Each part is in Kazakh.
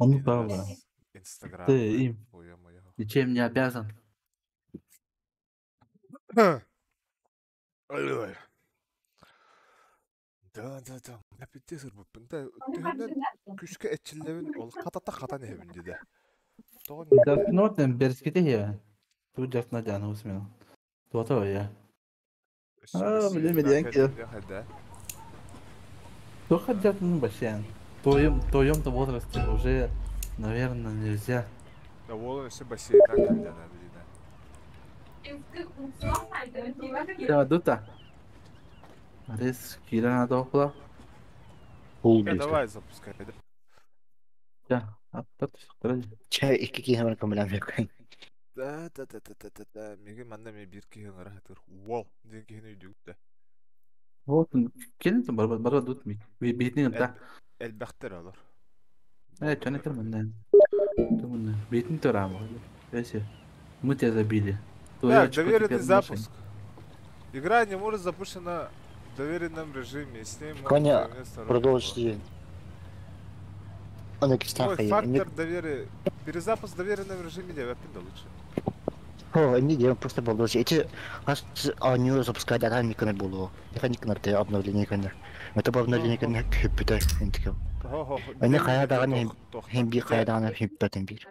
Он Мен правда. раз Инстаграмға Ты им қоям. ничем не обязан. Ой. Да. Әпетте сырбыппын да. Өттігінен күшкі әтчілдерін ол қатата қатан әбінде де. Тоғын Да, ебде. ну там берските я. Тут just Надяна усмел. То я. Блин, Бесиевина медянки. кәдімде қайда. То хотят, ну, бассейн. В твоем-то возрасте уже, наверное, нельзя. Да ол өсі бассейннан кәлден әбіліне. Да, дута. Рис, Кира надо около. Давай запускай. Да, подожди. Чай iki kişi hemen kameram yapayım. Да. Меге манда ме бір кейін ғыра хатыр. Уол. Ден кейін өйдігіп да. Вот, кенен там барба дут ми. Бейтин та. Әлбәқтер алыр. Что не термин. Бейтин то рамо. Если мы тебя забили. Так, доверенный запуск. Игра не может запущена в доверенном режиме. С ней Коня, продолжите. Он Мой фактор доверия. Перезапуск в доверенном режиме не вяпин лучше. О, не делаем, просто продолжить. Эти они запускают, а никак не было. Я никак на те обновление коня. Это было обновление коня хиппита. Они хаядаган химби хаядаган хиппитен бир.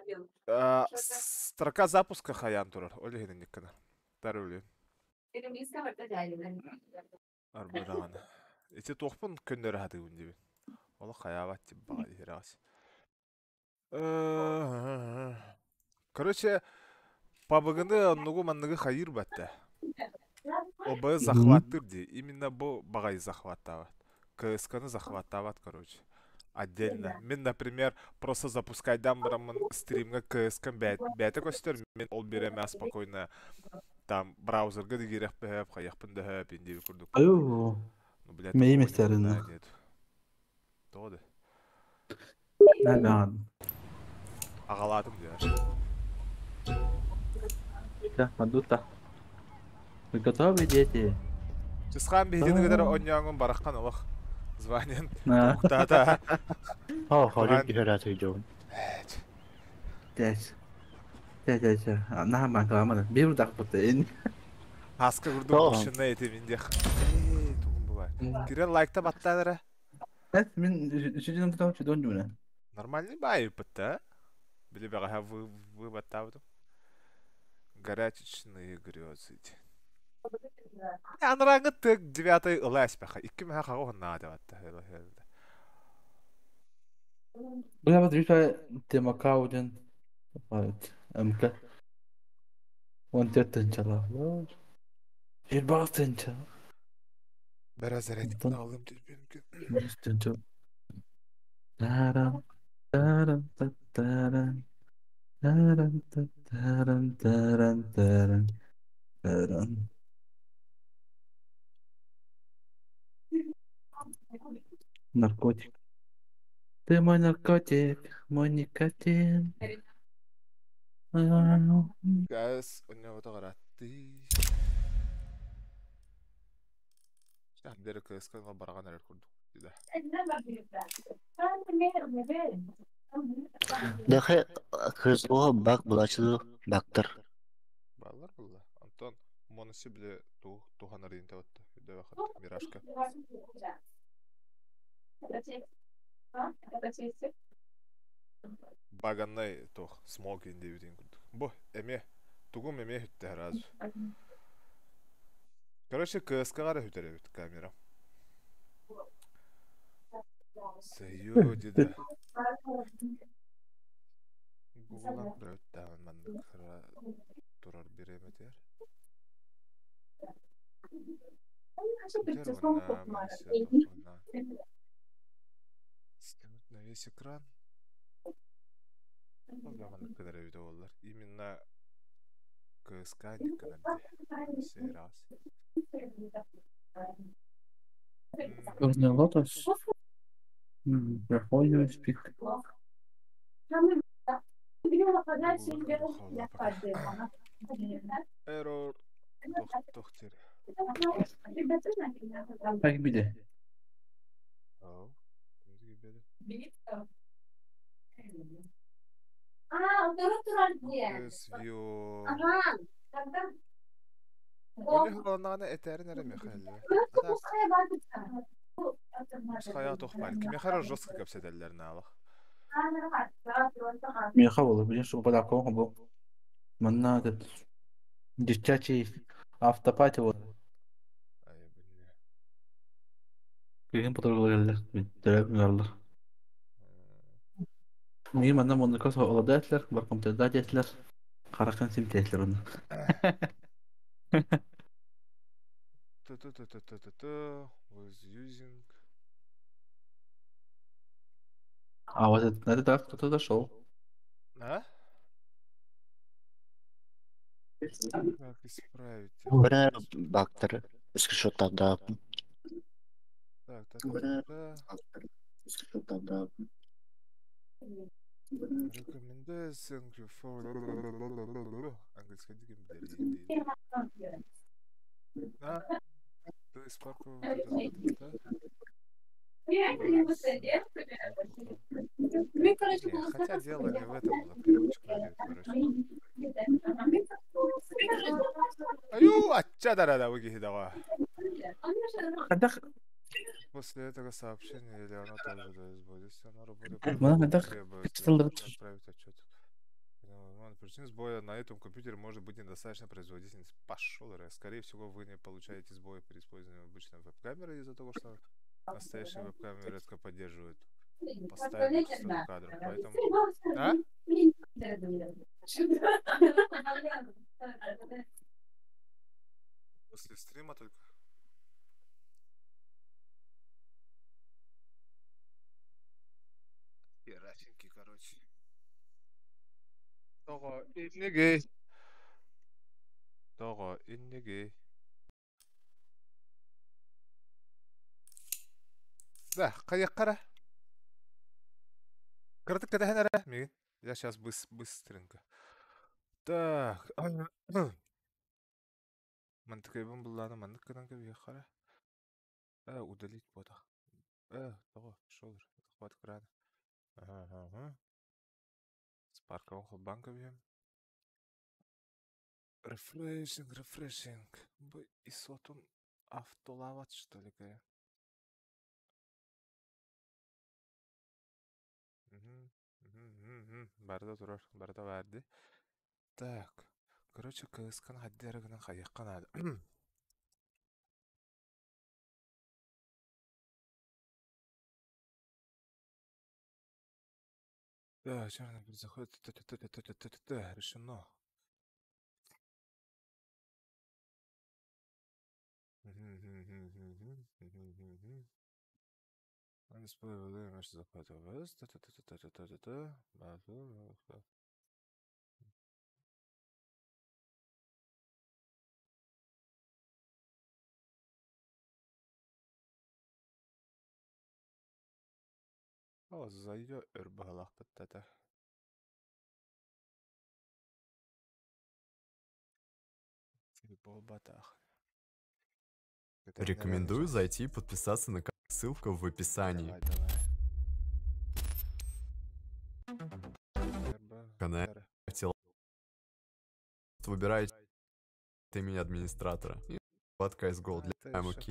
Строка запуска хаян турар. Оли хинен никкана. Дарулин. Арбыраган. Эти тоқпын көндері хаты өндебен. Олы хаябат деп баға дерағыз. Короче, пабыгыны оннугу манныгы хайыр батта. Оба захваттыр де. Именно бұл бағай захваттават. КСК-ны захваттават, короче. Отдельно. Мен, например, просто запускайдан барамын стримға КСК бәті көстер. Мен ол береме спокойно там браузерға дегерек бәп, қаяқпын да хөп, ендегі күрдік. Аю. Мей местерін. Тоғды. Наган. Ағаладым дер. Да, подута. Вы готовы, дети? Чысқан бейдені кедері оньяңын бараққан олық. Званен. Тоқтата. О, халин кихерат өйдеуін. Дәс. Наға маңға амады. Бір дақ бұтын. Асқа күрдің бұшына етемендек. Туғын бұлай. Кирен лайкта баттадыры? Мен үшінші тұтау чүдон жүміне. Нормальный бай бітті. Білі бәға вы баттавдым. Горячечные грезы. Аныраңы тік 9-й ұлы әспәқа. 2 мәға қағуын нады батты. Бұл әбі дүйші демакауден. Әмкі. 14 чала. 26 чала. Biraz eretipini aldım benimki. 23 чала. Тарам, тарам, тарам. Тарам, тарам, тарам, тарам. Тарам. Наркотик. Ты мой наркотик, мой никотин. Guys, onnya oto qaratti. Şahdere kıskan barağan erer kurduk. Дахы кызло бак булачылы бактыр. Балlar bulla. Антон, монысы биле туған арыйын таватты. Үдә вақыт, Мирашка. Баганнай тоқ, смог инде үден күрдік. Бұ, әме, туғым әме хүтті әразу. Короче, КСК-ға хүтер әбет камера. Сайо, деді. Гуглан бір өттәмін манды қыра тұрар береметер. Скинуть на весь экран. Программаны кадар өйді олар. Именно КСК никананде. Сей раз. Черный лотос. Верховный спик. Error. Тоқтер. Как биде? Ау. Кімді беді? View. Öyle hıvanağına eterin ereme xeyli. Biz hayat oxmaylı. Kime xarar жестко köpsedellerine alıq. ميخا والله بيجي بلعب كوره بو منا ديشاتشي after party var. Ay bilmiyorum. Bugün fotoğraflar geldi. Telefonlarla. Mühim anlam onu kasa olada etler. Barkam tezda etler. Karakan simti etler onu. Was using. Avaz et. Nerede taraf tutu da show. Ha? Как исправить? Бәрі бактыры. Скриншоттарда. Так. Recommendation for английский деген білер. А? То есть парку хотя дело не в этом было. Переводчик вроде, короче. Аю, ачадарада выгидала. После этого сообщения или оно также будет. Она работает. Отправить отчет. Причин сбоя на этом компьютере может быть недостаточно производительности. Пошел, скорее всего, вы не получаете сбоя при использовании обычной веб-камеры из-за того, что настоящие веб-камеры редко поддерживают постоянную частоту кадров. Поэтому... А? После стрима только. Пиратинки, короче. Того иннеги. Да, кара. Кратко да хана. Я сейчас быстренько. Так. Мантыкайбын булланы мандыккадан кебиякара. Удалить бота. Того, шолдер. Хват крана. Ага. Спарковал банка бьем. Рефрешинг. И сотун автолават, что ли, кая? Барда турар, барда варди. Так. Короче, кыскан хаддерагынан хайяккан ады. Да, черный заходит. Решено. Он использует воду, может захватывать. О, зайдет эрбалах паттата. Рекомендую зайти и подписаться на канал. Ссылка в описании. Канал. Выбирайте имя администратора. И под CSGO для ОК.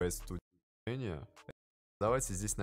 Студия. Давайте здесь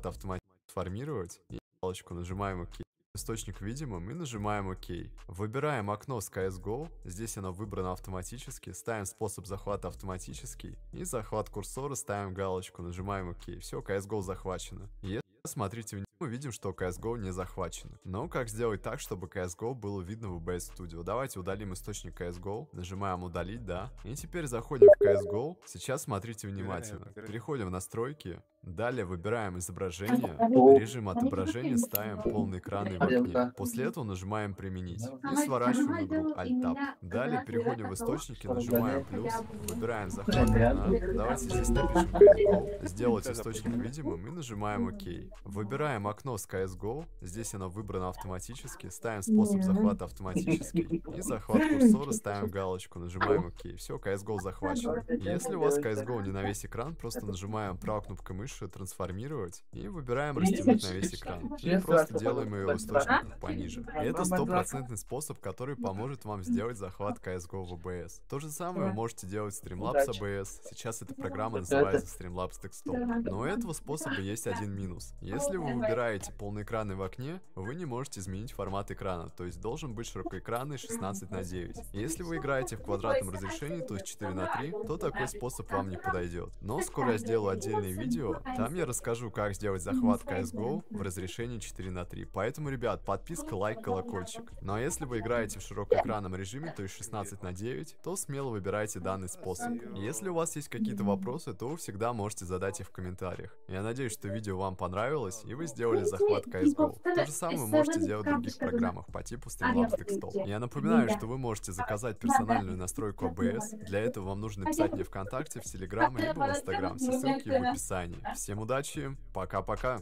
автоматически формировать. И галочку нажимаем ОК. Источник видимым и нажимаем ОК. Выбираем окно с CSGO. Здесь оно выбрано автоматически. Ставим способ захвата автоматический. И захват курсора ставим галочку. Нажимаем ОК. Все, CSGO захвачено. Если смотрите вниз, мы видим, что CSGO не захвачено. Но как сделать так, чтобы CSGO было видно в OBS Studio? Давайте удалим источник CSGO. Нажимаем удалить, да. И теперь заходим в CSGO. Сейчас смотрите внимательно. Переходим в настройки. Далее выбираем изображение. Режим отображения ставим полный экран и в окне. После этого нажимаем применить. И сворачиваем игру Alt-Tab. Далее переходим в источники, нажимаем плюс. Выбираем захват окна. Давайте здесь напишем CSGO. Сделать источник видимым и нажимаем ОК. Выбираем окно с CSGO. Здесь оно выбрано автоматически. Ставим способ захвата автоматический. И захват курсора ставим галочку. Нажимаем ОК. Все, CSGO захвачено. Если у вас CSGO не на весь экран, просто нажимаем правой кнопкой мыши больше трансформировать и выбираем растянуть на весь экран. И просто делаем его источник пониже. И это стопроцентный способ, который поможет вам сделать захват CSGO в OBS. То же самое вы можете делать в Streamlabs OBS. Сейчас эта программа называется Streamlabs Desktop. Но у этого способа есть один минус. Если вы выбираете полноэкранный в окне, вы не можете изменить формат экрана, то есть должен быть широкоэкранный 16:9. Если вы играете в квадратном разрешении, то есть 4:3, то такой способ вам не подойдет. Но скоро я сделаю отдельное видео, там я расскажу, как сделать захват CSGO в разрешении 4:3. Поэтому, ребят, подписка, лайк, колокольчик. Ну а если вы играете в широкоэкранном режиме, то есть 16:9, то смело выбирайте данный способ. Если у вас есть какие-то вопросы, то вы всегда можете задать их в комментариях. Я надеюсь, что видео вам понравилось, и вы сделали захват CSGO. То же самое вы можете делать в других программах по типу Streamlabs Desktop. Я напоминаю, что вы можете заказать персональную настройку OBS. Для этого вам нужно написать мне ВКонтакте, в Телеграм, либо в Инстаграм. Все ссылки в описании. Всем удачи, пока-пока.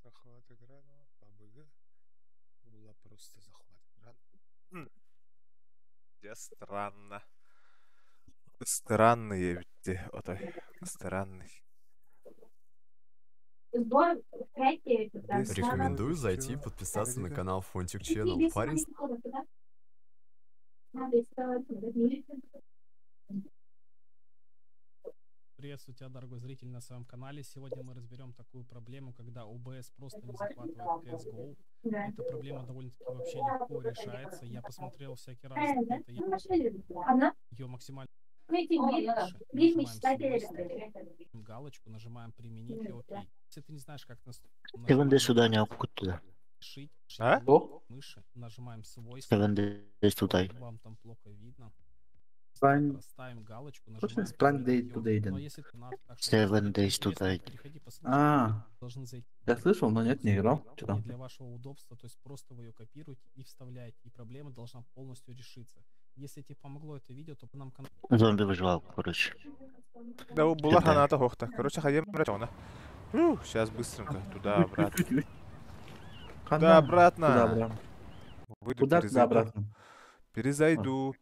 Захват экрана, PUBG. Была просто захват экрана. Я странно. Странный ведь, отой. Странный. Рекомендую зайти и подписаться на канал Фонтик Channel. Парень Приветствую тебя, дорогой зритель, на своем канале. Сегодня мы разберем такую проблему, когда OBS просто не захватывает CSGO. Эта проблема довольно-таки вообще легко решается. Я посмотрел всякий раз, это ее максимально нажимаем галочку, нажимаем применить и ОК. Если ты не знаешь, как Стивен, сюда, не окут туда. А? мыши, нажимаем свойства. Стивен, сюда. Вам там плохо видно. Prime. Ставим галочку, Точно нажимаем Prime Day применить today, его. Но then. если ты надо, так что 7 days если today. переходи по ссылочке, А, должны зайти. я слышал, но нет, не играл. Что И там? для вашего удобства, то есть просто вы ее копируете и вставляете, и проблема должна полностью решиться. Если тебе помогло это видео, то по нам канал. Зомби выживал, короче. Да, была ханата хохта. Короче, ходим ратона. Сейчас быстренько. Туда-обратно. Туда-обратно. Туда-обратно. Выйду, Куда перезайду. обратно? Перезайду.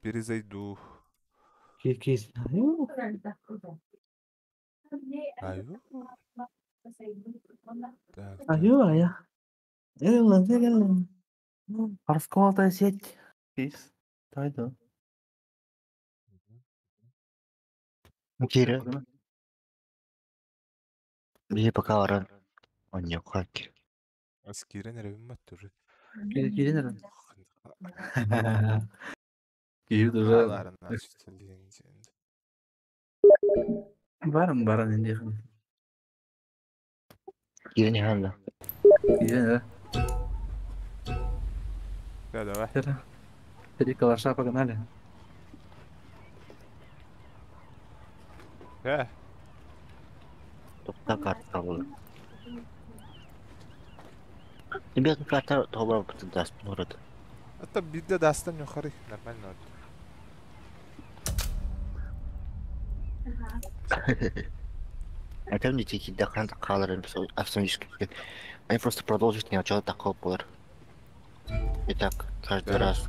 Кис. Аю. Так, Аю. Арсколта сеть. Кис. Тайда. Кире, бери пока ран. Он не хаки. Аскирен ревмат тоже. Кирин. Кирин уже. Аларын ачтылын. Баран инде. Кире не ханда. Кирин. Да, давай. Три калаша погнали. Топта карта была. Ребята, карта добра даст город. Это бидде дастан юхары. Нормально. А там не тихий до хранта калоры автоматически. Они просто продолжат не начало такого пор. Итак, каждый раз,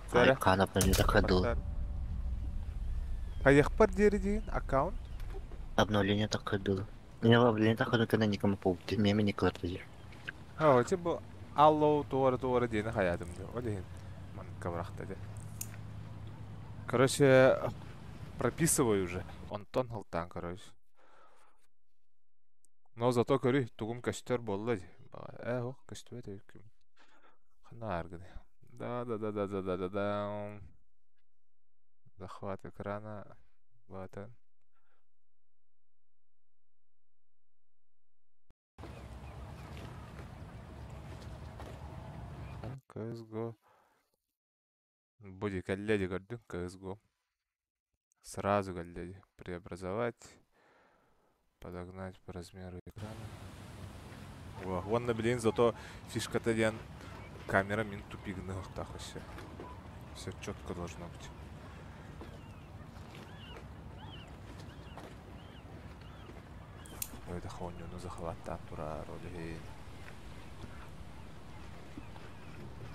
когда Кан обновление доходил. Каяхпар деридин аккаунт. Обновление доходило. Не обновление доходило, когда никому помните. Меми не клаптали. А, типа алло, туара дейін хаятымды. О дейін. Ман каврахтады. Короче, прописываю уже. Он тон халтан, короче. Но зато көрі тугум костер болды. О, костер это кім. Хана аргады. Да. Захват экрана. Вот. CSGO. Будет коллеги гордым CSGO. Сразу коллеги. Преобразовать. Подогнать по размеру экрана. Вон, блин, зато фишка-то ден камера мин тупигных так вообще. Все четко должно быть. Ой, да хоню, ну захватан тура роли.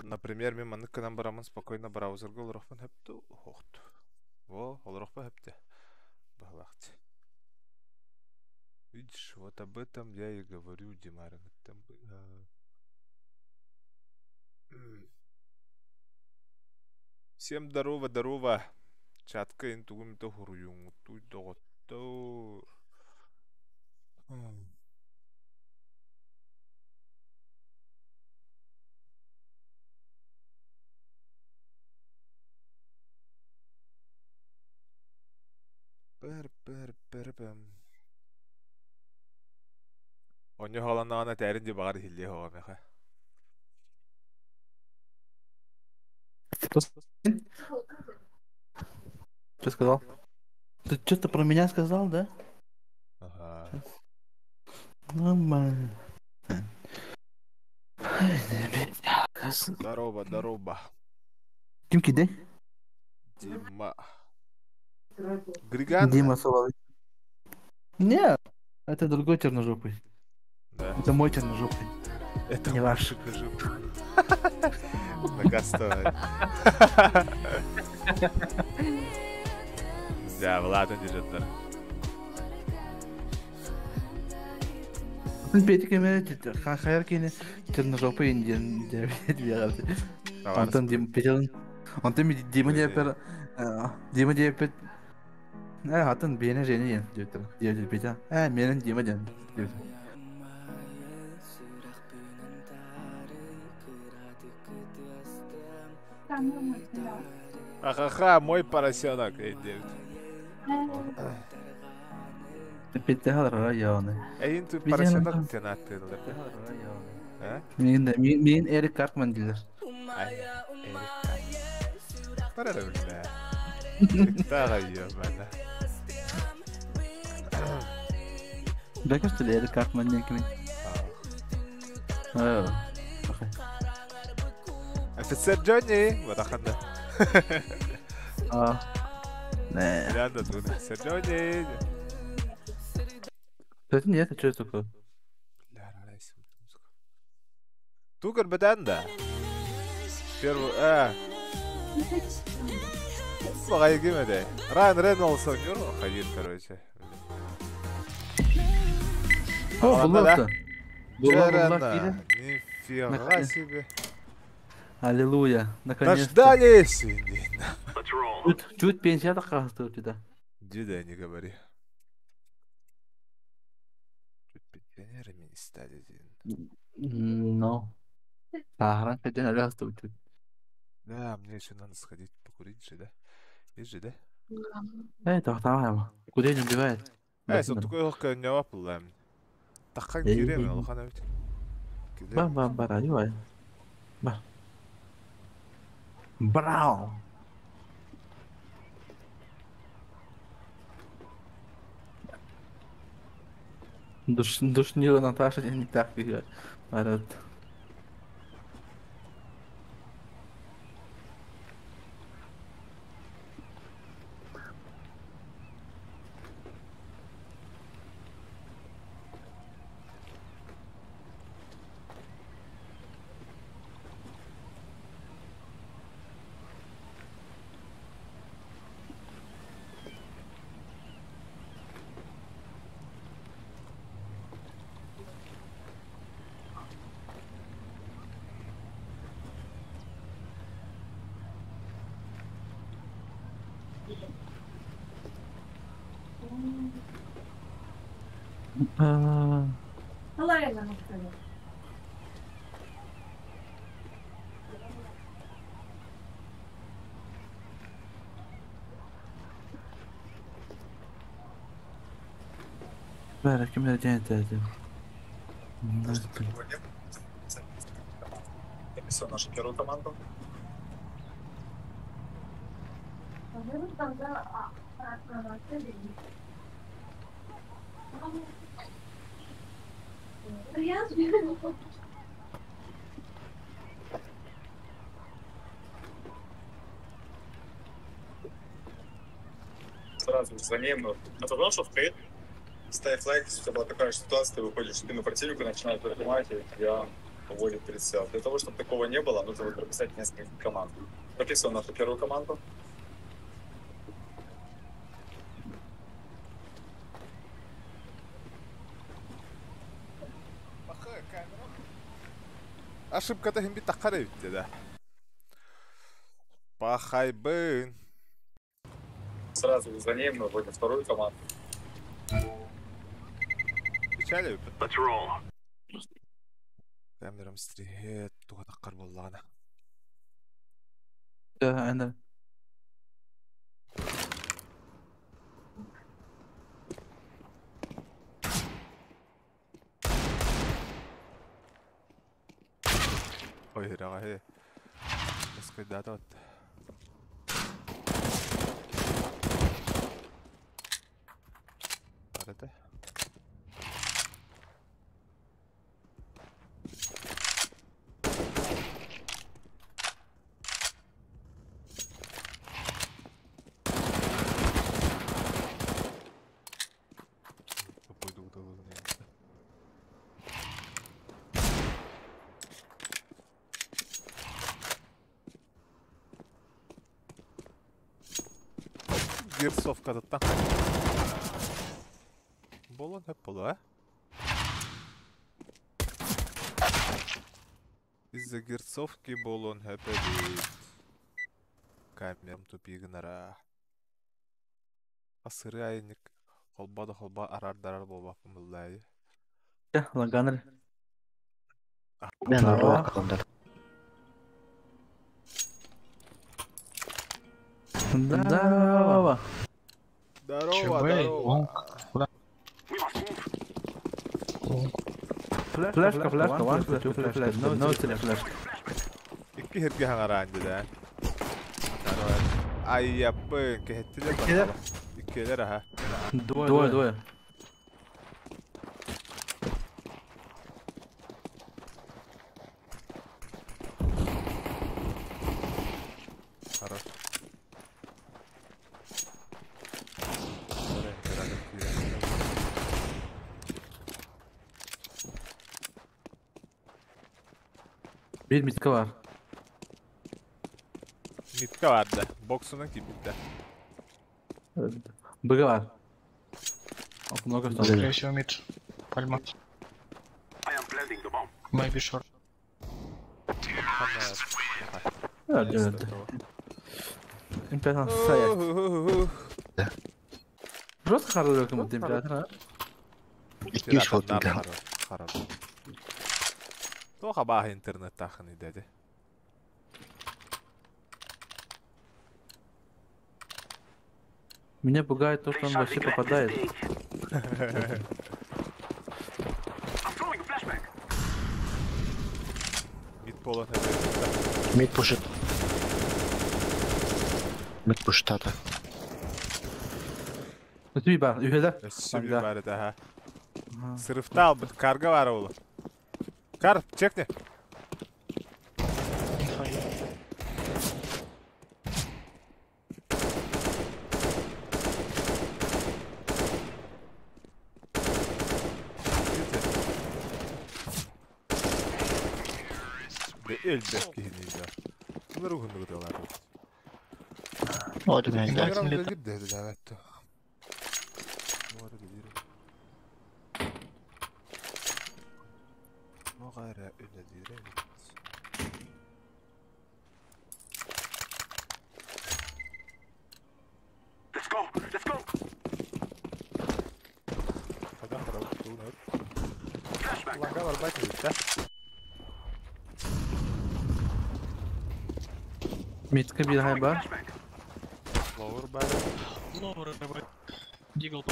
Например, мимо к нам бараман спокойно браузер гол рохпан хэпту. Хохт. Во, ол рохпа хэпте. Бахлахти. Видишь, вот об этом я и говорю, Димарин. Всем здорово, здорово. Чатка интугум то хуруюн. Туй доктор. Пер-пер-пер-пем. Оньо холанна тәрін де бағар хилле хоға меха. Что сказал? Ты что-то про меня сказал, да? Ага. Нормально. Здорово, здорово. Ким киде? Дима. Григан? Дима Соловей. Не, это другой черножопый. Да. Это мой черножопый. Это не ваш. Нога стоит. Да, Влад держит. Петиками хайр кине черножопый индиан девиат. Антон Дима Петел. Антон Дима Депер. Дима Депер. Атын бене жени ен диyor. Diyor Peta. Menin Дима jen diyor. Ха-ха-ха, мой поросенок. Peta rayonu. Инту поросенок тенаты. Min Erik Cartman diler. Para da billah. Daha iyi bana. Belki işte Erik Cartman diye kimin? Офицер Джонни, вот охрана. Не. Реально тут офицер Джонни. Это нет, это что это такое? Тугар беданда. Первый, Слухай, гимеде. Райан Рейнольдс ойнyor, ходит, короче. О, было-то. Джерена. Нифига себе. Аллилуйя. Наконец-то. Дождались. Чуть пенсия осталась у тебя. Деда, не говори. Чуть пенсионерами не стали. Ну. Сахаран хотя растут чуть. Да, мне еще надо сходить покурить же, да? Есть же, да? Это вторая. Куда не убивает? Сол такой легкая не вапла. Такхан кирем, алхана ведь. Ба, юай. Ба. Брау. Душнила Наташа не так играет. Espera, que me adianta. Emissão našu первую команду. Сразу за ним. А ты знал, что в трейд ставь лайк, если у тебя была такая ситуация, ты выходишь в спину противника, начинают прижимать, и тебя уводит перед себя. Для того, чтобы такого не было, нужно прописать несколько команд. Прописываем нашу первую команду. Ошибка-то им битахары ведь, да. Пахайбын. Сразу за ним мы вводим вторую команду. Печали? Камерам стригет, тугатаккар боллана. Да, أنا Ой, раға хе. Эскайда тот. Арада. Пойду удалось. Герцовка там. Болон hep bolu ha. Из-за герцовки болон hep edit. Камерам тупигнара. Асыры айник. Холба да холба арар-дарар болбак мылдай. يا лаганر Ben orada kaldım. Здорово. Здорово, здорово. Флешка, флешка, ван, флешка, no флешка. İki herge hangara önceden. Ay yapın ki hettiler İkiler. bakalım. İkiler ha. Двое. Хорош. Bir mitka var. Mitka vardı. Boksunun ki bitti. Bıgı var. Много Güzel. стало. Скорее всего, мид. Пальма. Maybe short. Öldü. Император стоять. Жестко хороший кому император, а? 200 volt imkan. Харап. Тоха бах интернет тахын dedi. Меня пугает то, что он вообще попадает. Mid polon hep. Mid push'u. Mid push'u ata. Üstü bak, ühede. Şimdi Bak, bari daha. Aha. Sırıfta al, karga var oğlum. Kar, çek ne? Elbette yine ya. Bunları ruhunu gidiyorlar. O da ben de. Instagram öyle dedi evet. Bu arada gidiyorum. O gayrı öyle değil evet. Kadar para tuttuğunu. Langa var bak işte. Mitka bir hayba. Lower bari. Lower, давай. Дигл.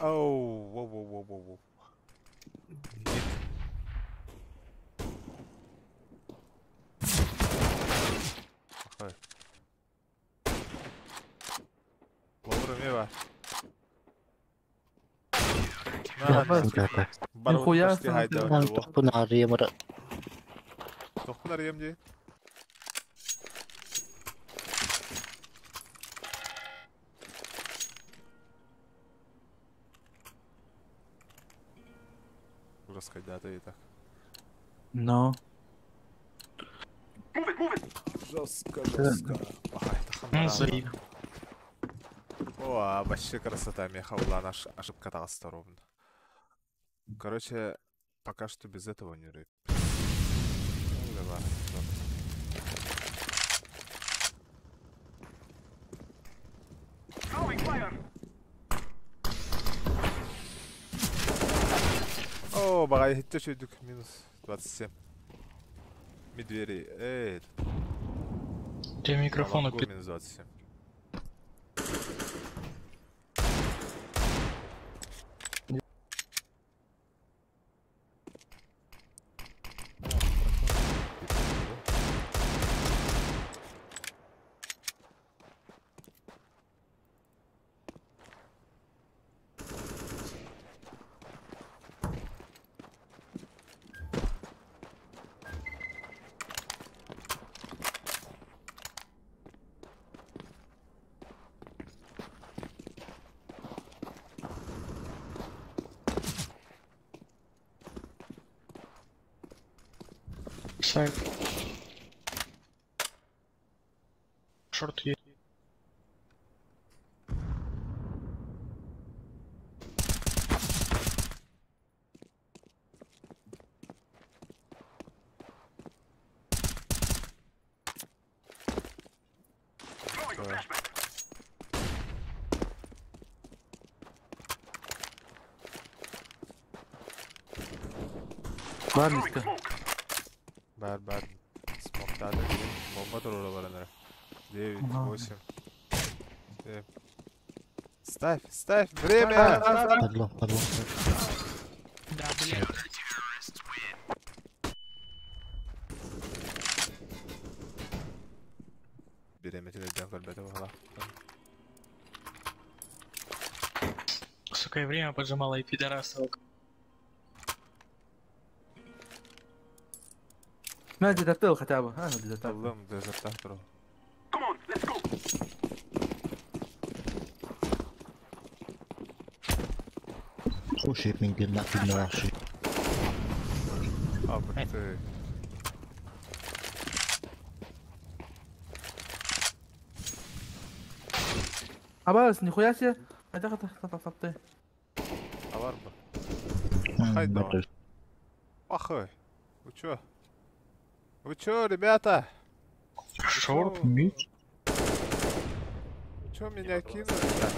Oh, wow. Okay. Lower mi var? Yapmaz. Ata. Нихуя почти хайда себе. вот его. Тохпун ария мара. Тохпун арьем де. Раскайдата и так. Но. Жестко. Ну, заик. О, вообще красота меха, улан ошибка тағыста ровно. Короче, пока что без этого не рыб. Ну, давай. О, багай хитте шөйдік. Минус 27. Медвери. Эй. У тебя микрофон Молоко опять. минус 27. Сайт. Шорт есть. Бар миска. Бар. Смокта да. Бомба турора баранара. 9, Ага. 8. Ставь, время! Падло. Да, блин. Береметин өйден көрбеті бағала. Сука, и время поджимало и пидорасов. ما ديزرتو ختابه. ها ديزرتو. Талым дезерттан тұру. Слушай, мне нахуй не ваши. А, ты. Абас, нихуя себе. Это. Аварба. Хай давай. Ахой. Вы чё, ребята? Шорт, мид. Вы чё меня кинули-то?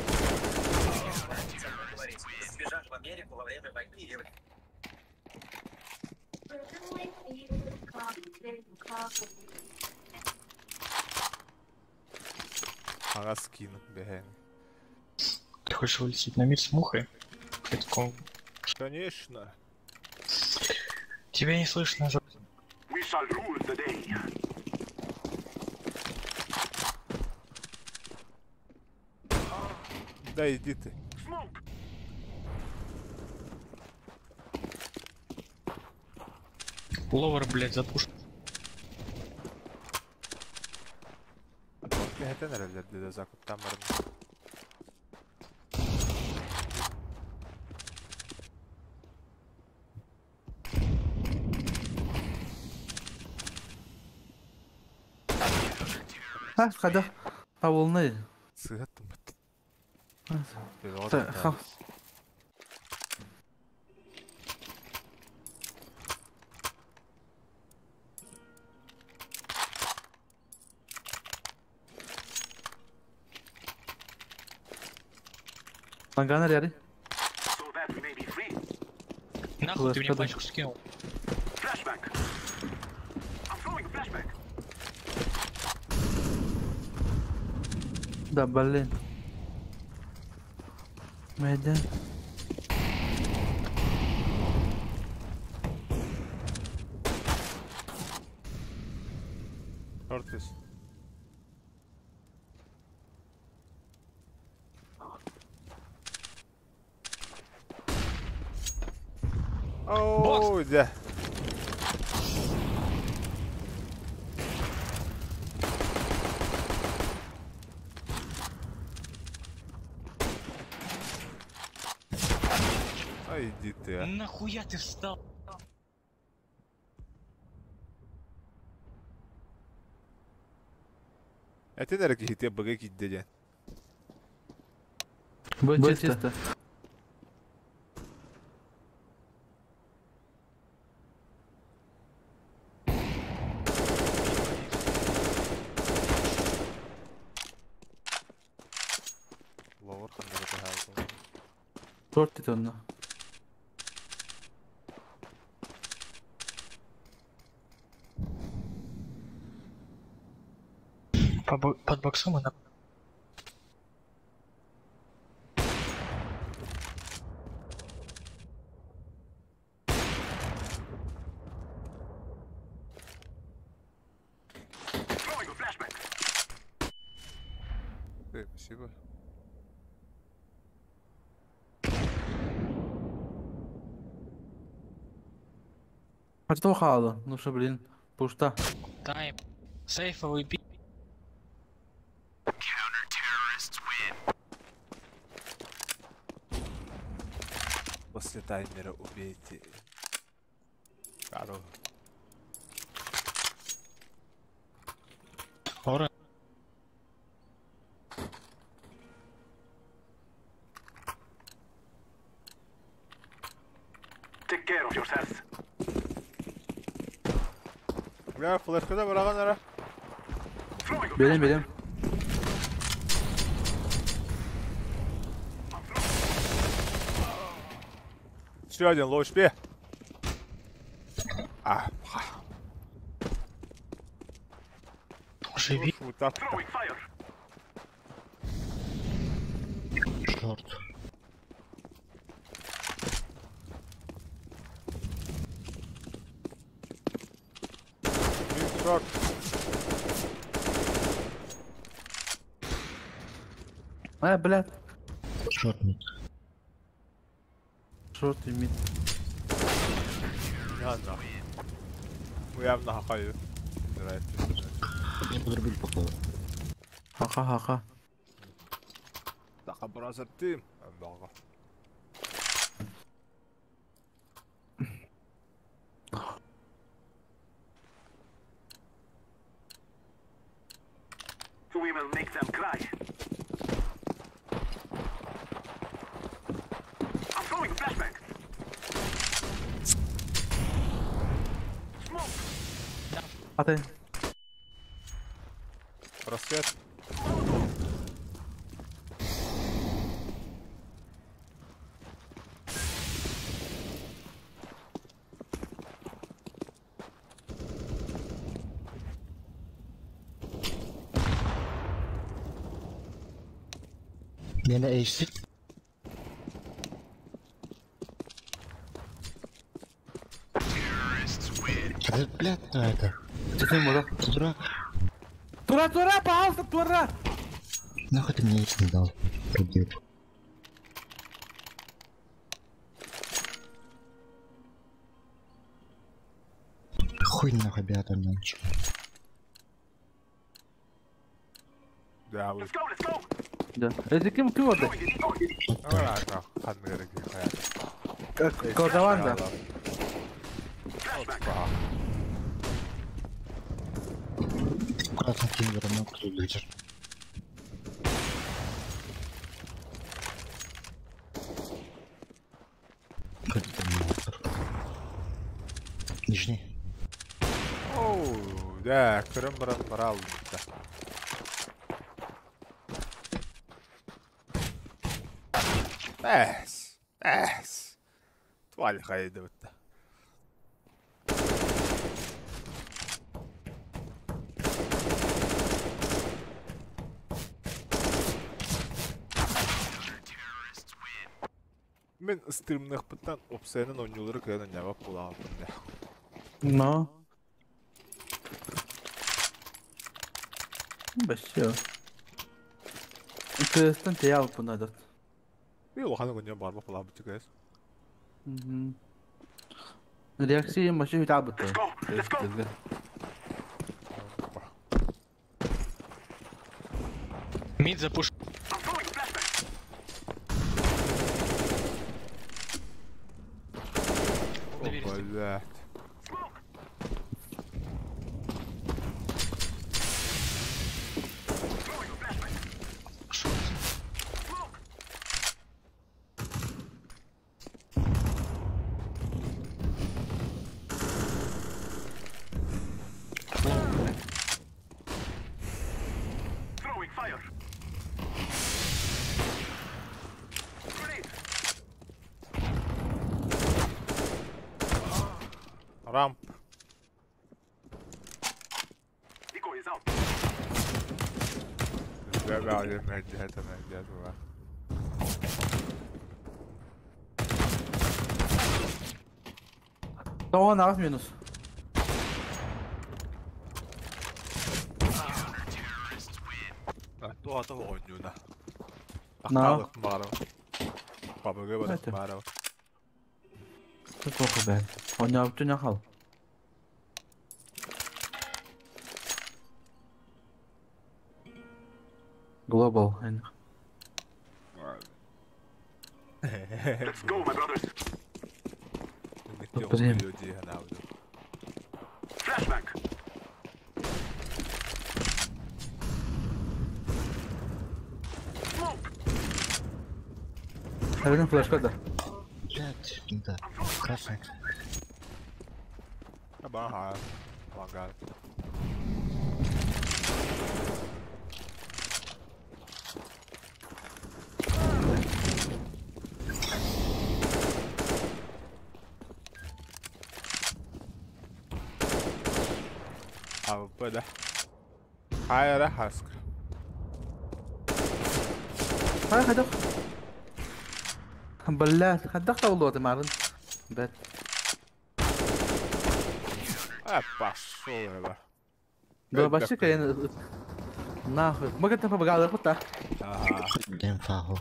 Сбежать в Америку во время войны. Ага, скину, бегай. Ты хочешь вылететь на мид с мухой? Хоть Конечно. тебя не слышно. Да иди ты. Ловер, блядь, запушен. Бегайте nerelerde de zakuttan varım. ها خدا قولني. Sığattım. خلاص. Манганер яри. Нахуй ты мне пачку скинул. Да, блин. Медиа. Ortiz. Оу, да. Ай, иди ты, а. Нахуя ты встал? А ты, наверное, какие-то багаки дядя. Будет чисто. Ловар, хандар это хал. Торт это он. Под боксом она... Спасибо. А что хало? Ну что, блин, пуста. Тайм. Сейфовый би... После таймера убейте. Кару. Ора. Бля, флешка да бұраған ара. Берем. Еще один лоу шпе. А, Живи. вот так. Шорт. Шорт. Блядь. Шорт мид. Шорт и мид. Я нахуй. Мы явно хахаю. Не подрубить походу. Ха-ха. Так, образа ты. Много. We will make them cry. I'm throwing flashbang. Smoke. А ты? Просвет. Yine eşit. Да, блядь, ну это. Зачем его? Дурак. Тура, пожалуйста, тура! Нахуй ты мне яиц не дал? Придет. Хуй нахуй бята ночь. Да, вы. Let's go. Да. Это кем отдать? А, ханмеры гихая. Колдованда. Красный кингер, ну кто лидер. Нижний. Оу, да, крым-бран брал. Эс. Тваль хайда вот. Мен стримнах пытан опсайнын ойнулары кайдан жабап булагам. Но. Вообще. Интересно, ты ялпу надо. Би лоханы гонжа барбап булагам битигайс. Reaksiya maşı hitabıttı. Let's go. Мид запуш. I'm throwing a flashbang. Блядь. Throwing a flashbang. Throwing fire. Grenade. Ramp. Decoy is out. بعدين مهديها مهديها طبعا نعرف مينوس. 또하다 원유나. 나. 말아. 밥을 왜 하여튼. 말아. 그거 그래. 언제 앞주냐 하고. Global. Let's go, my brothers. Блин. Flashbang. Smoke. Один флешка, да. Блядь, да. Красный. Ага. Помогает. ده هاي راح اسكر هاي خدخ بلات خدخت والله تمارن بات passou بقى ده بس كان ناخذ ما كنت بقى على الخطة دين فاهو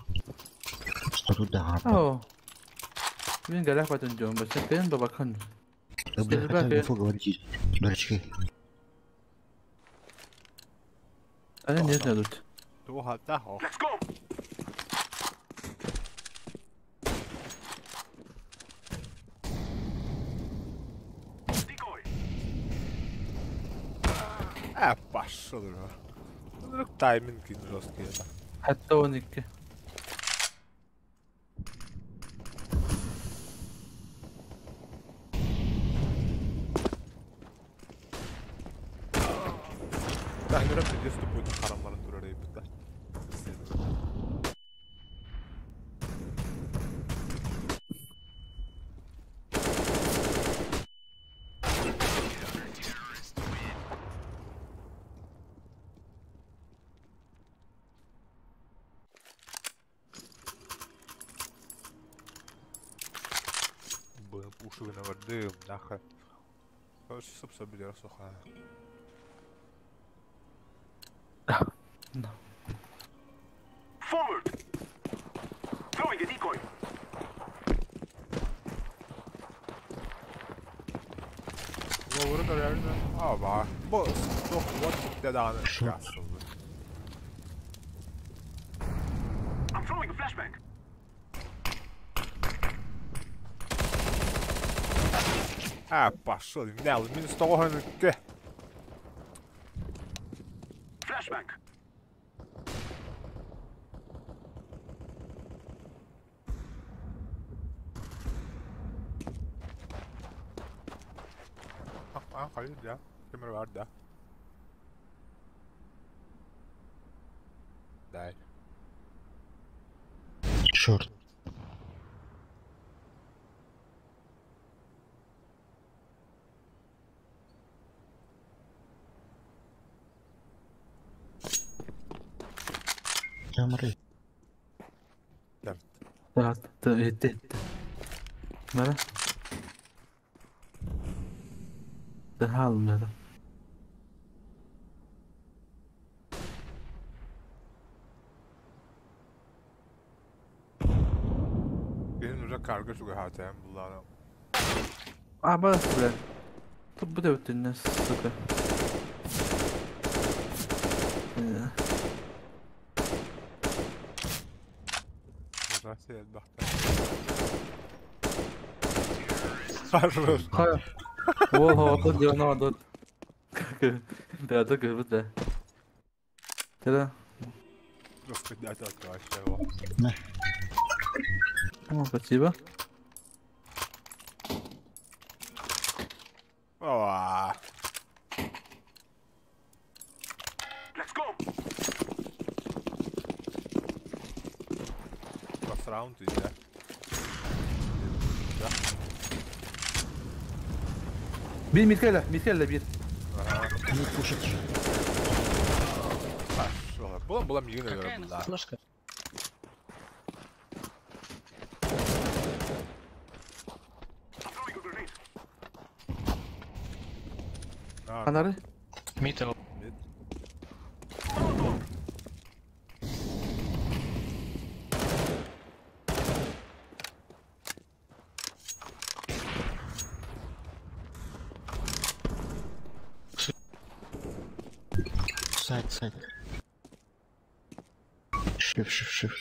استرد عارف اوه مين قال لك بتنجوم بس كان ببكن بقى فوق ورجي درجي انا نيت ندوت تو هذا هو Let's go. Decoy. passou ده timing كده راس كده حتى ونك احنا نركز جست بوينت حرام مرة ندور عليه بتاع Пушили на воды, нахуй. Короче, собственно, бедра сухая. Forward. Throwing a decoy. Vurun öyle. Ama bu çok what dağını kasıldı. I'm throwing a flashbang. Passou, Nelo, minus torrando que. Flashbang. Hayır ya. Kamera var da. Дай. Short. Камеры. Да, ты. Мара. ده حالنا ده Benim burada karga çok hatayım bunlarla. Бас, блядь. Тут буде втильне, сука. Хорош. О, тут дерно, тут. Да, только вот да. Тогда. Распределять от вообще. О, спасибо. О. Let's go. Last round идет. Bir Mikaela bir. Не кушать. Была мигрена, наверное, да. Флешка. Фонары? Митл. Сайт. Шиф.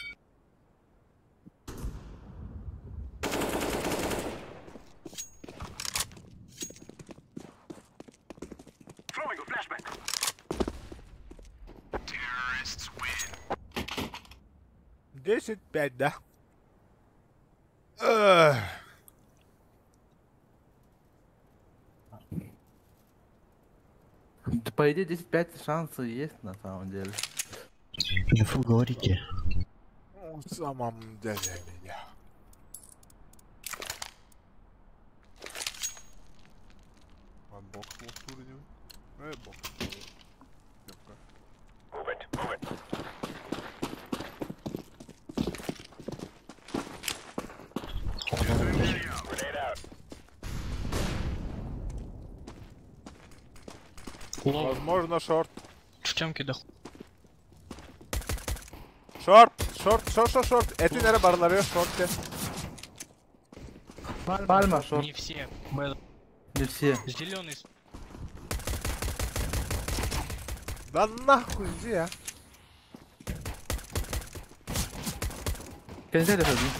Throwing a flashbang. 10-5, да? По идее 10-5 шансы есть на самом деле. Инфу говорите. В самом деле меня. А бог турню. Бог. Move it. Grenade out. Лов. Возможно, шорт. В темке доху. Шорт. Эти, наверное, барлары шорте. Пальма, шорт. Не все. Б. Не все. Зеленый. Да нахуй, где, а? Контейнер один.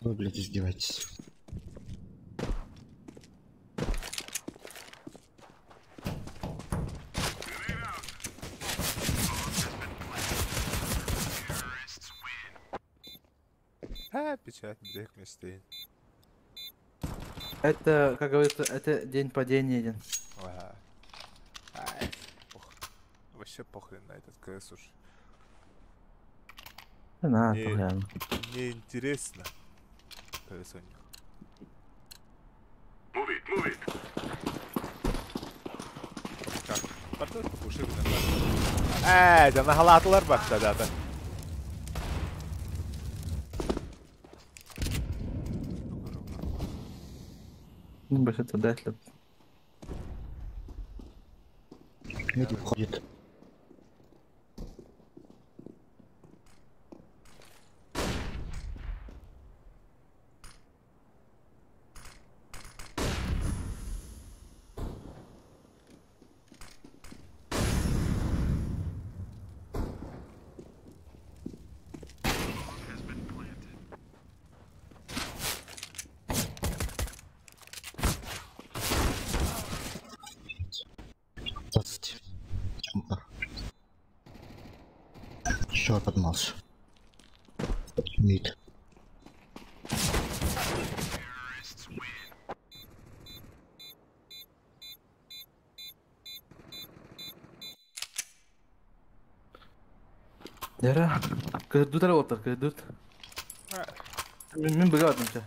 Вы, блядь, издеваетесь. Печать, бег не стоит. Это, как говорится, это день падения. Ага. Ай, вообще похрен на этот КС уж. На, Мне- погано. Мне интересно. КС у них. Move it. Как? Потом уши нагалатылар başladı zaten. Нибудь это дать ли? Медик ходит. Чумпа. Еще подмался. Мид. Яра. Кырдут әлі отыр, кырдут. Мен біле атым ше.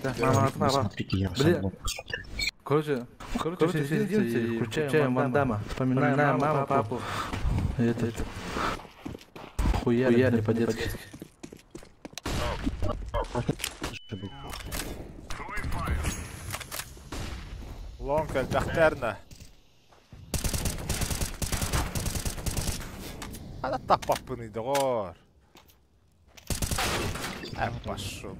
Так, мама атына ба. Смотрите, я Бля. сам посмотрю. Короче, сидимся и включаем Ван Дамма. Вспоминаем маму, папу. Это. Хуяли по-детски. Лонг альтахтерна. Ана тапаппын идығыр. Пошел.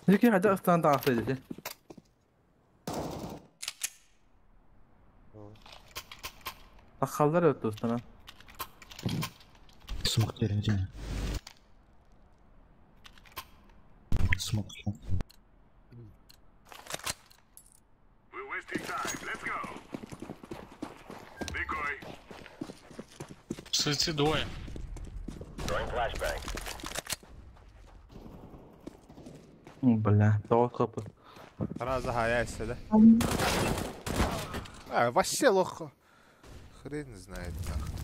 Зеки хада устан таасыйды. Тахалдар өттү устана. Смог тереңде. Смог. We're wasting time. Let's go. Decoy. Суицид двое. Throwing flashbang. Бля, того капы. Сразу хаяйся, да? Вообще лохо. Хрен знает, нахуй.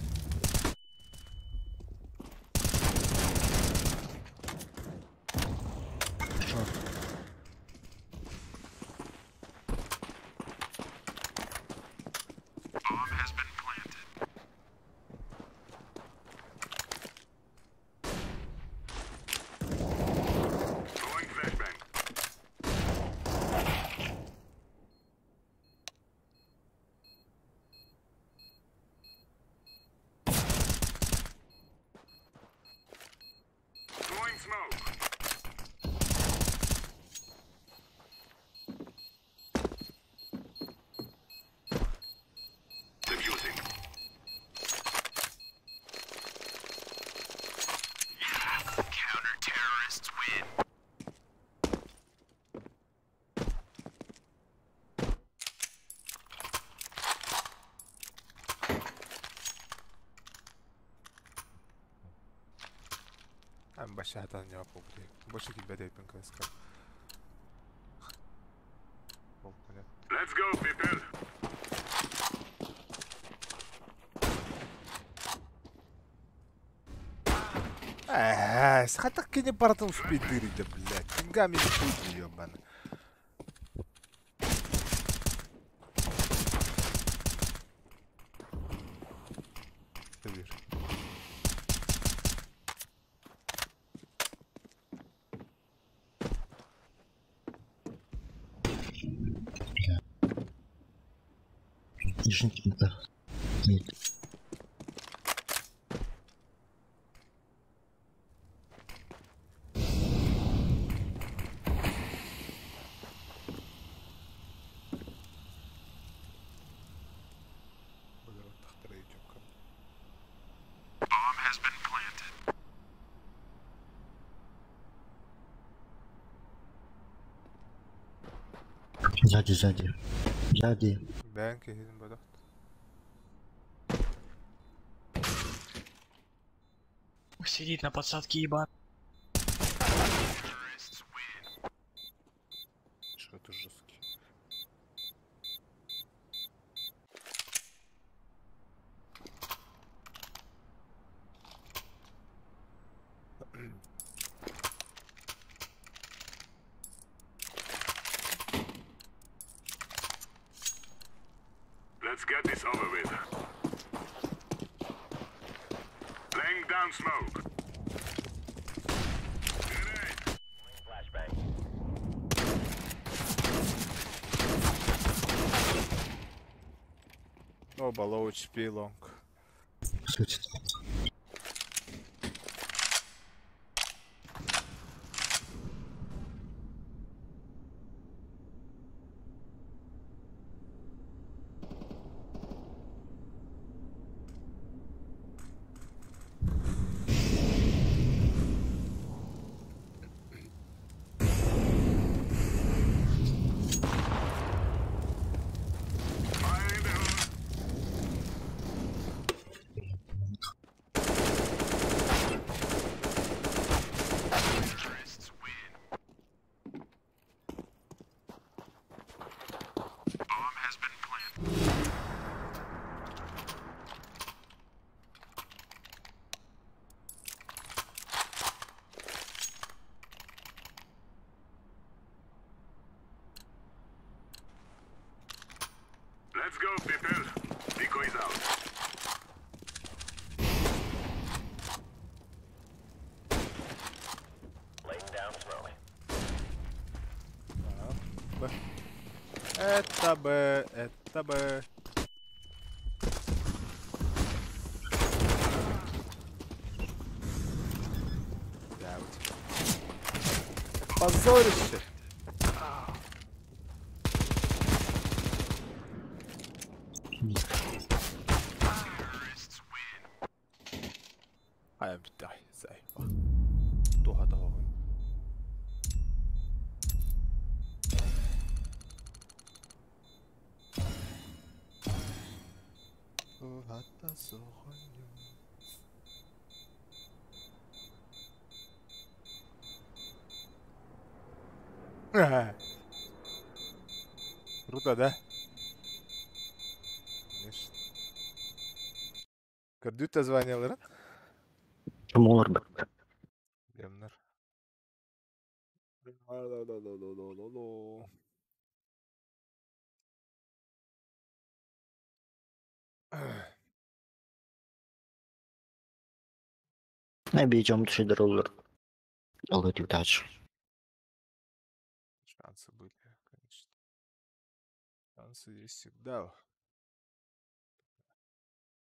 Throwing flashbang. Throwing smoke. Defusing. Counter-terrorists win. Больше это не опубликую. Больше тебя дает ПНКСК. Let's go, people. Схатак не паратом шпидыри, да, блядь. Деньгами не будь, ёбаный. Нижний, да. Нет. Bomb has been planted. Сзади. Бэнки, хиден бодох. Сидит на подсадке, ебан. Что ты жесткий. Let's get this over with. Laying down smoke. Grenade. Flashbang. Оба low HP long. Суицид. Fire in the hole. Terrorists win. Bomb has been planted. Let's go, people. Decoys out. Laying down smoke. Это бы. Да, вот. Позорище. Ajan pitää seipaa. Tuohon tohon. Tuohata sohon. Круто, да? Конечно. Көрдү звонялар. Кім олар бір? Демнер. Не бейджам түшедір олар. Ол өте тач. Шансы были, конечно. Шансы есть всегда.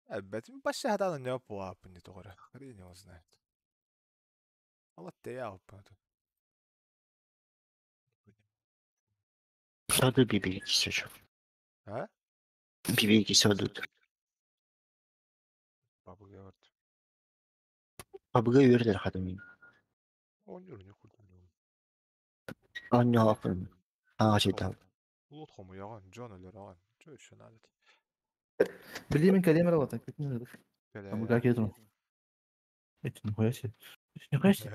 Бәтім башы хатаны не опуапын не тоғыры. Хрен его знает. Allah te yapma. Саду бибеге кисечу. Ha? Бибеге кисадут. Babı gördü. Абыга үйердер хадымин. Oynuyor ne kurtuluyor. Анны ақын. Аға жетал. Улут хому яған, жон өлер аған. Жо үшін адет. Білеймін кәдемір алады. Кетін өдік. Келе Абы ға кетім. Этін қоясы. Үшіне қоясы.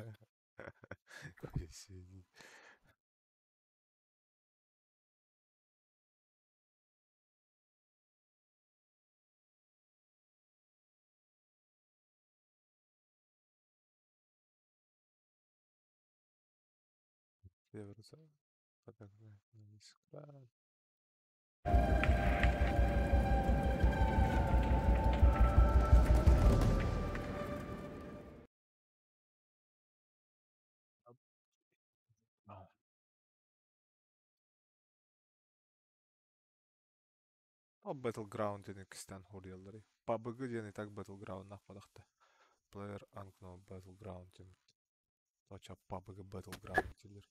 Северца. Подогнать на искра. O Battleground denikistan hurjalları. PUBG diyeni tak Battleground nakpadakta. Player Unknown Battleground demek. Точа PUBG Battleground dilir.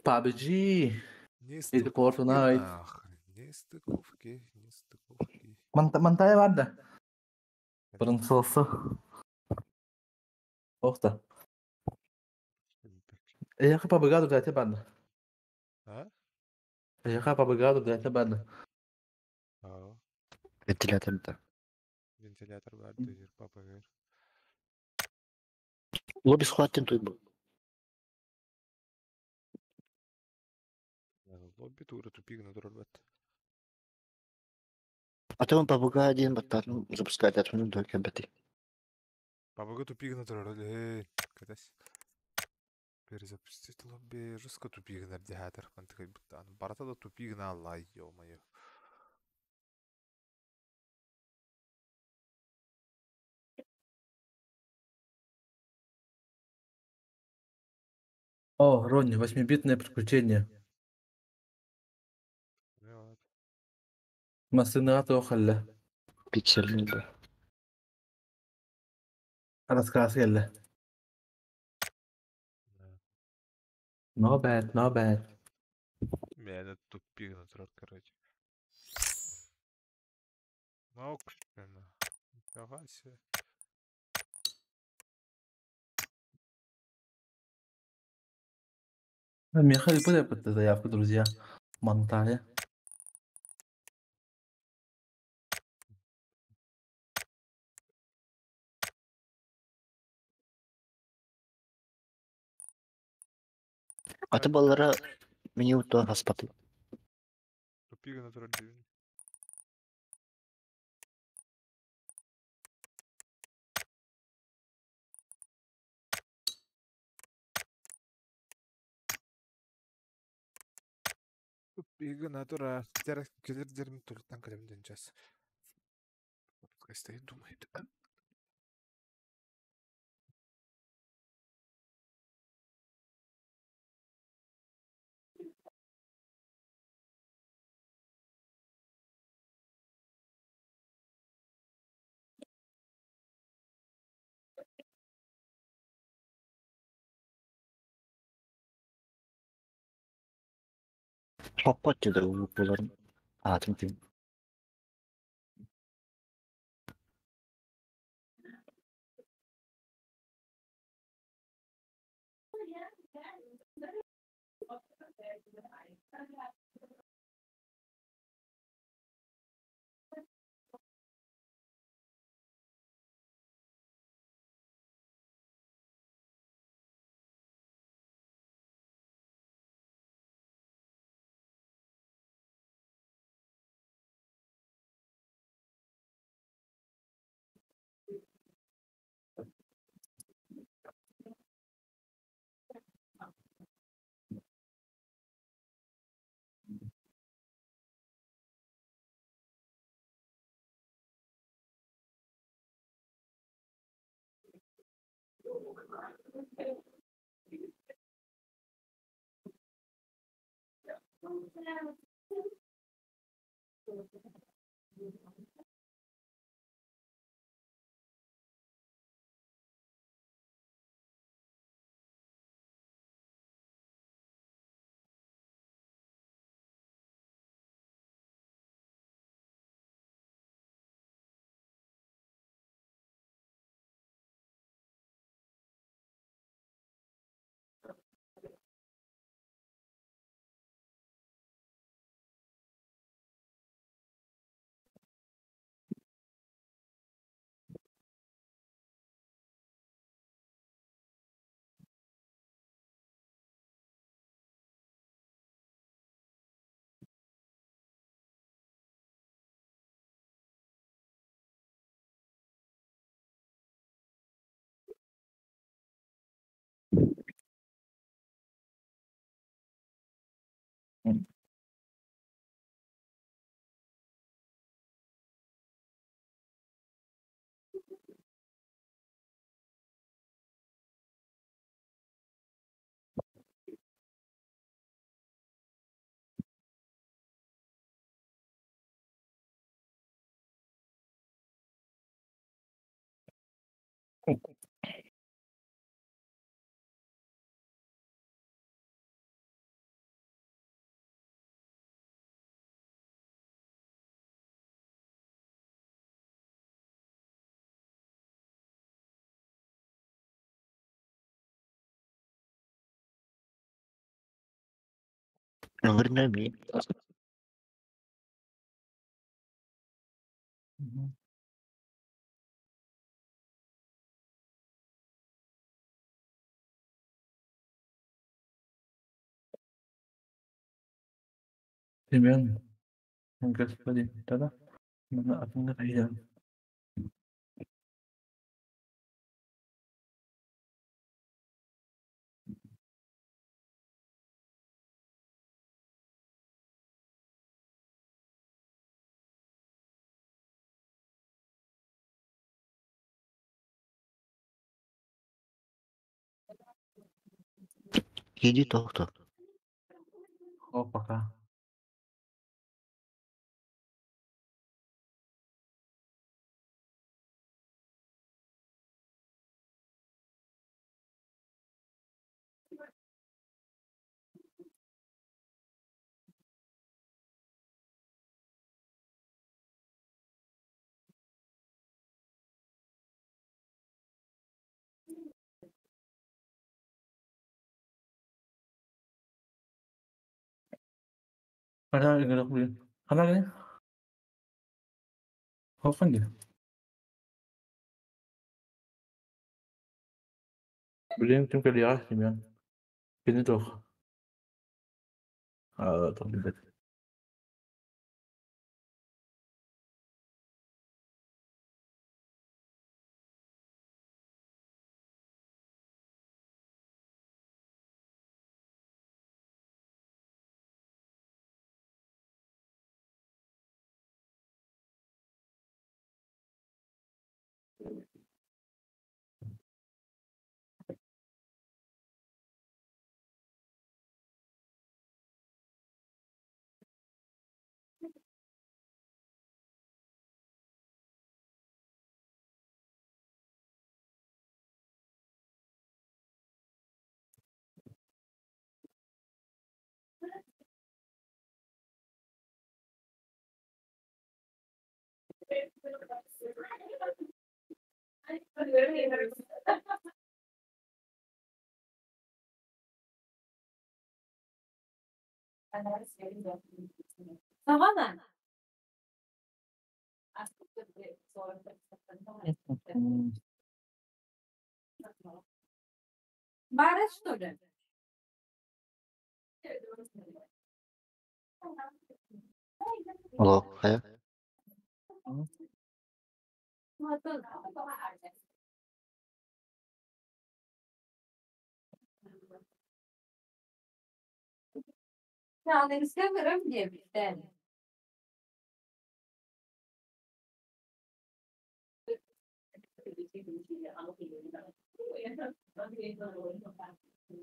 PUBG. Не Это Fortnite. нахрен. Не стыковки, не стыковки. Мантая vardı. Pırıntılısı. Orta. Я побегado дайте банда. А? Я побегado дайте банда. Aa, Вентилятор. ventilatör var diyor PUBG. Лобби схваттен той был. Lobby туры тупик на дробят. А то он побыга один батарну запускает от минут до кабеты. PUBG тупик на дробят. Катась. Перезапустить лобби. Жестко тупик на дихатер. Мантыкай бутан. Барата да тупик на лай, ё-моё. О, Ронни, 8-битное приключение. Вот. Масынато خلى. Пиксельный был. Рассказ يلا. Not bad, not bad. Меня тупик на дробят, короче. Ну, нифига себе. Михаил, подайте заявку, друзья. Монтая. Аты баллары меню то хаспаты. Тупик на дробят. Тупик на дробят. Зараз келер дерім толықтан кілемден жас. Подкастай думает. 첫 번째도 물론 아 등등. Dengerin Mi. 되면 한글까지 따라 mana apa nggak kayak Иди то-то. oh apakah ada yang nggak boleh karena ini open dia beli tim kerja sih men ini tuh terlibat Savana. Bara что ли? Алло, хая. Yani istemiyorum diye bir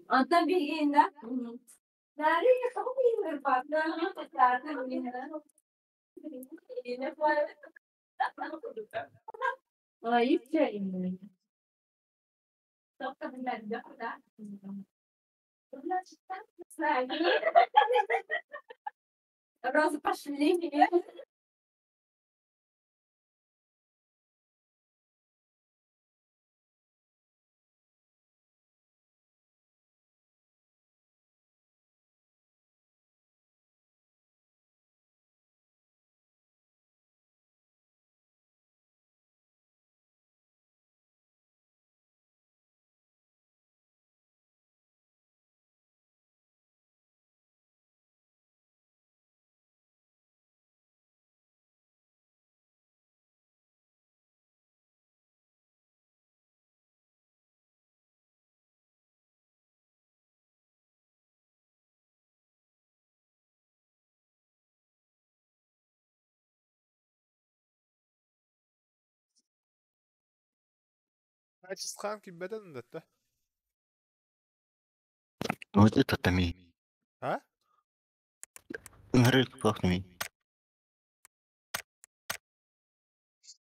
Anta bilgiinde. Nerede kapı bilmiyorum bak. Nerede bilgiinde. Yine var. Ayıp şey mi? Çok da bilmem ne kadar. Раз пошли. Ачысқан киббеден дәтті. Вот это тами. А? Нгарык плохнами.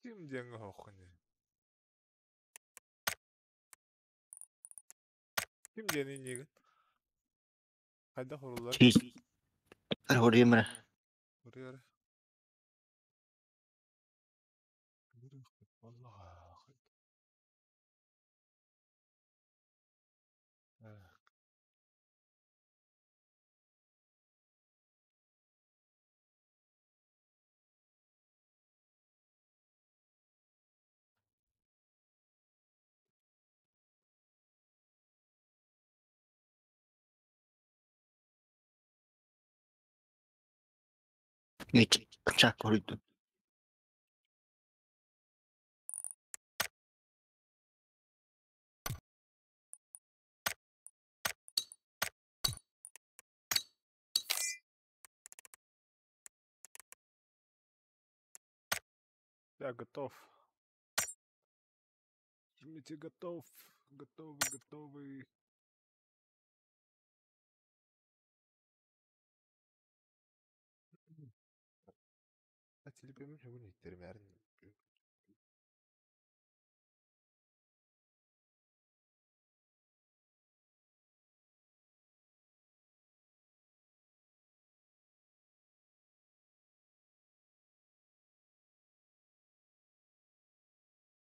Ким денгі хоқыны? Ким дені негін? Қайда құрылар? Чиз. Аргоримра. Құрыяры. Аллаға. Geç. Kaçak koruydu. Я готов. Жмите готов. Готовы. А телепемен жауын еттерім әрін.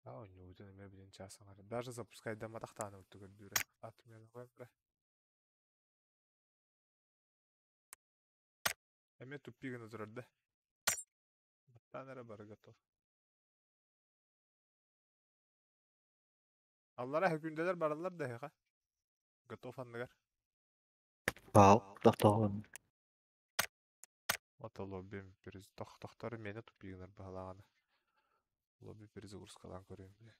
А, не уден еме білен часын ғары. Даже запускай да мадақтаны өттігіл бүйрі. Атымен ғойм бірі. Әме туппигіні тұрарды. Баттан әрі бары готов. Аллара хүкінделер баралар дәйіға. Готов андығар. Вау. Тоқтауын. Ота лобби перез. Тоқтары мені туппигінер бағалағаны. Лобби перезагрузкалан көрейін бе.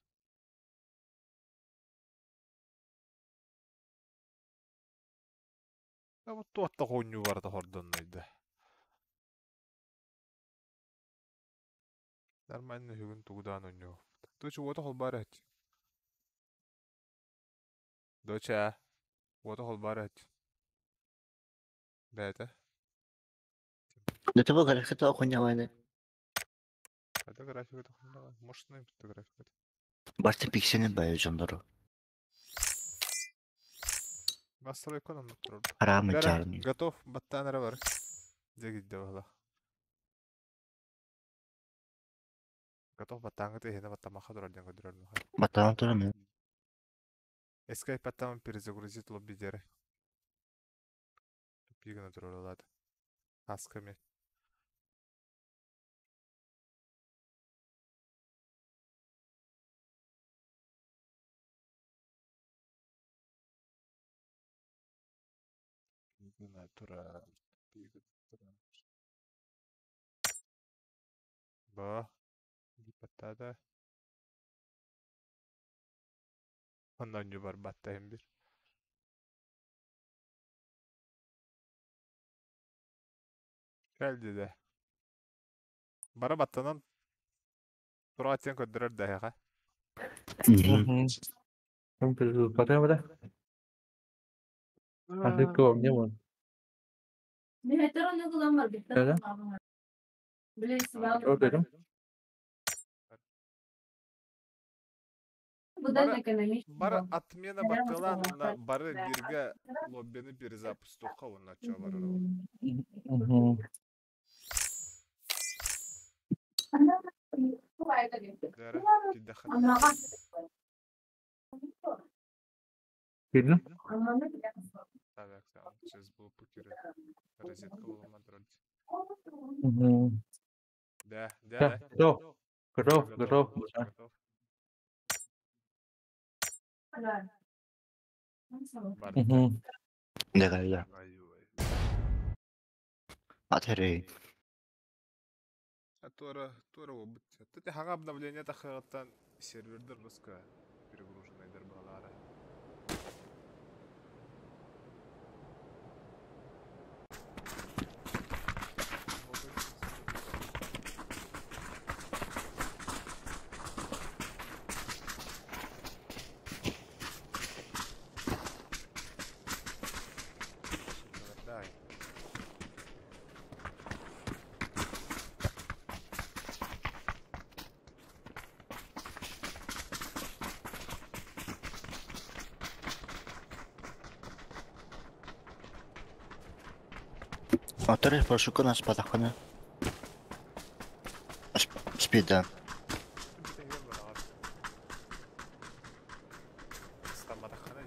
А вот туатта қойну барды хордоннайды. Нормально хүгін туғыдан ойну. Доча ота қол бары әт. Доча ота қол бары әт. Бәді. До того, как это охуня войны. Бәді графика тұқындағы. Мощный бітті графика. Башта пиксельный баю жандару. Басылы эконом тұрды. Арамы Бәрі жарны. готов. Баттан әрі бар. Дегейді бағала. Готов батаңы тейхені баттамаға тұрарден көдірер мұға. Батан тұрам мен. Эскай баттамын перезагрузит лоббидері. Пигіні тұрар олады. Аскымен. Пигіні тұрар. Ба. Баттада. Ondan yuvar battayım bir. Geldi de. Bara battanan Turatien ködürür de ya. Không từ có thế đấy. Ăn cái cơm nhé mà. Đấy đó. Có được không? Бары отмена баттылан, бары бирге лоббені перезапустуққа онна чо барыр ол. Дәрі, кидді қат. Кидді? Так, сейчас бұл пүкері. Розетка болума тұрады. Да. Готов. 내가 야. 아테레. Тура обут. Ты хага обновление тахаттан сервердер русска перегруженный дербалара. Отрыв пошука нас подахана. Спида.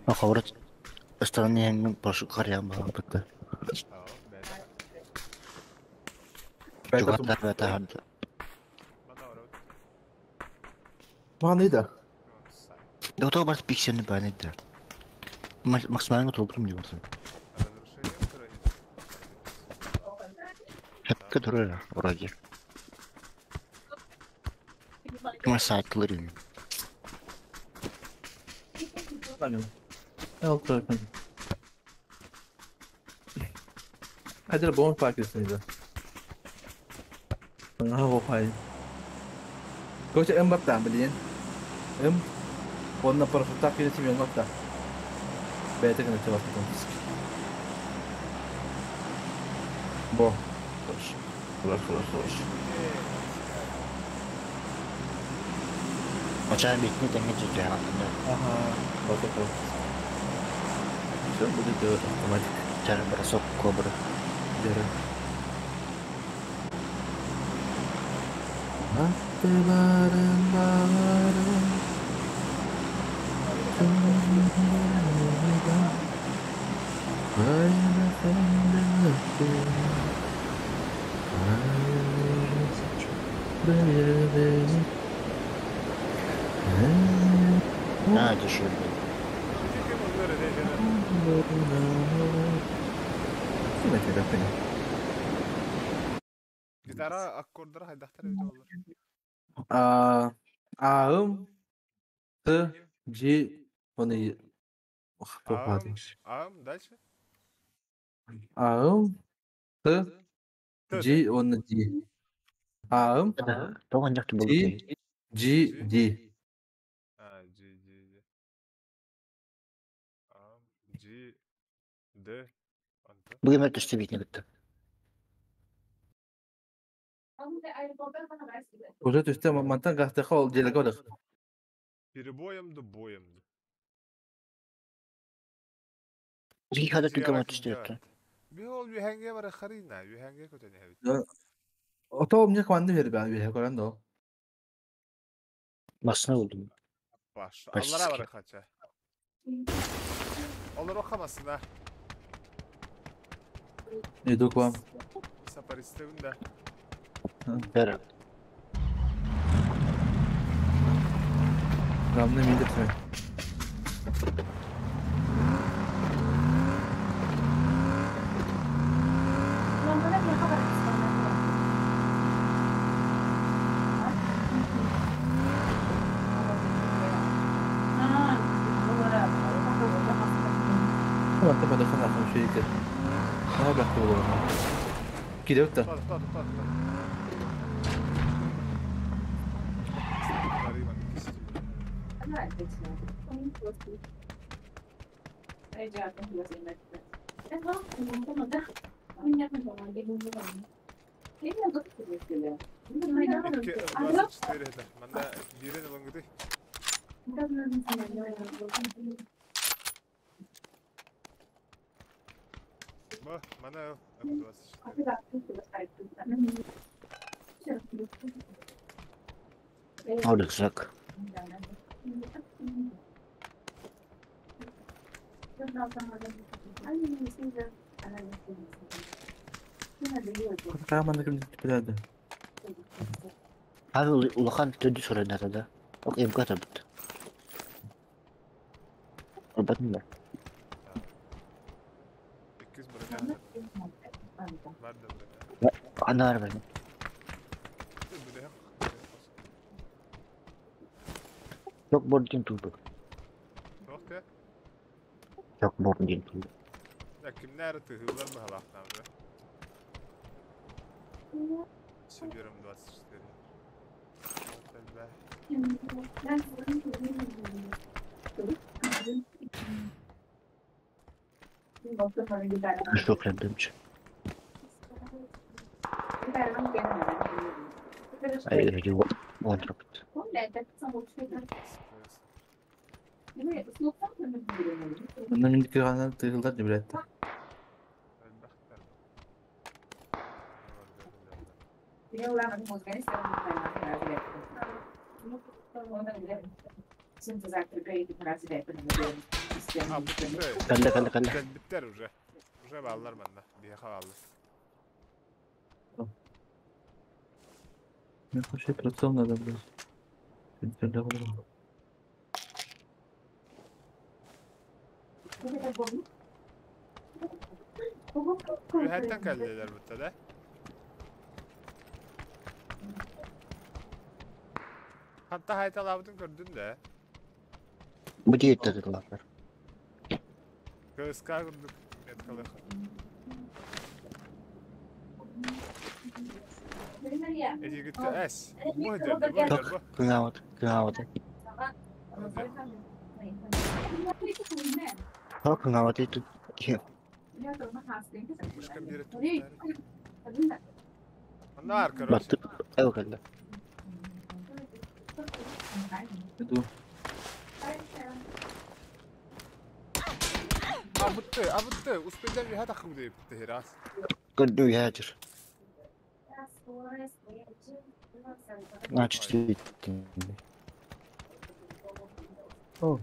Ахаврат. Стороне пошук харям бата. Чугатар бата ханта. Манайда. Дото бас пиксельный банайда. Максимально толком не болса. Который вроде. Масса клырин. Hadi bon fark etsin. Ha vô phải. Có cho em bắt tạm bên đi. Em còn là perfect cái gì mình bắt tạm. Bé thế cái này cho bắt tạm. Bo. Хорош. 어차피 밑에 땡겨줄 줄 알았는데. Ага, вот это. Все будет делать автоматик. 잘 бросок кобры. Деры. Аттыбарын А, дешевле. Gitara akkordları haydaqtar öyle olur. Ağım Т G onu Ağım, dальше? Ağım Т G onu G Ağım 더 한적도 G 모르겠네. G D G. Ağım, G, D. Bugün ben testi bitne bitti. Уже то есть мантан гастахол делегодах. Перебоемді. İki kadar tükeme testi bitti. Bir ol yühenge var harina, yühenge kötü ne? Ото мне команды verip abi koran da. Masına oldum. Baş. Baş Allah'a siki. var kaça. Olur okamasın ha. Ne dokvam? Sapar istevin de. Ver. Ramda millet mi? Tamam pada sana kan şey ki. Ne bıraktı bu arada? Gidiyor da. Tut. Manda birini langıdı. Bah, mana yok. Orada kızak. Kaman da kim dedi? Abi ulakan döndü sonra nerede? Bak imkan tabii. Orada mı? 200 buraya. Var da buraya. Anar benim. Buraya. Yok boarding tuldu. Yok ya. Yok boarding tuldu. Ya kimler tığırlar mı halaktan be? Seviyorum 23'leri. Çok sevdiğimce. Hayır, you want to put. Bundan indik kanal tığıllar ne bilette. Kalle. Bitter уже. Уже bağlar bende. Bir yaka bağlı. Ne koşu yapıyorsam da biraz. Bir de olur. Hatta kalleler bu da. Hatta hayta lavdın gördün de. Bu diye tadılar. Göz kağıdık. Net kalır. Ece gitti es. Bu hıdır bu. Kınavadı. Ha kınavadı itu. Kim? Başka bir yere tutlar. Ne var kardeş? Baktı. Ev kaldı. Dur. Abıttı. Uspeden bir hata kımdı yapıttı heras. Gördü yadır. Значит, О.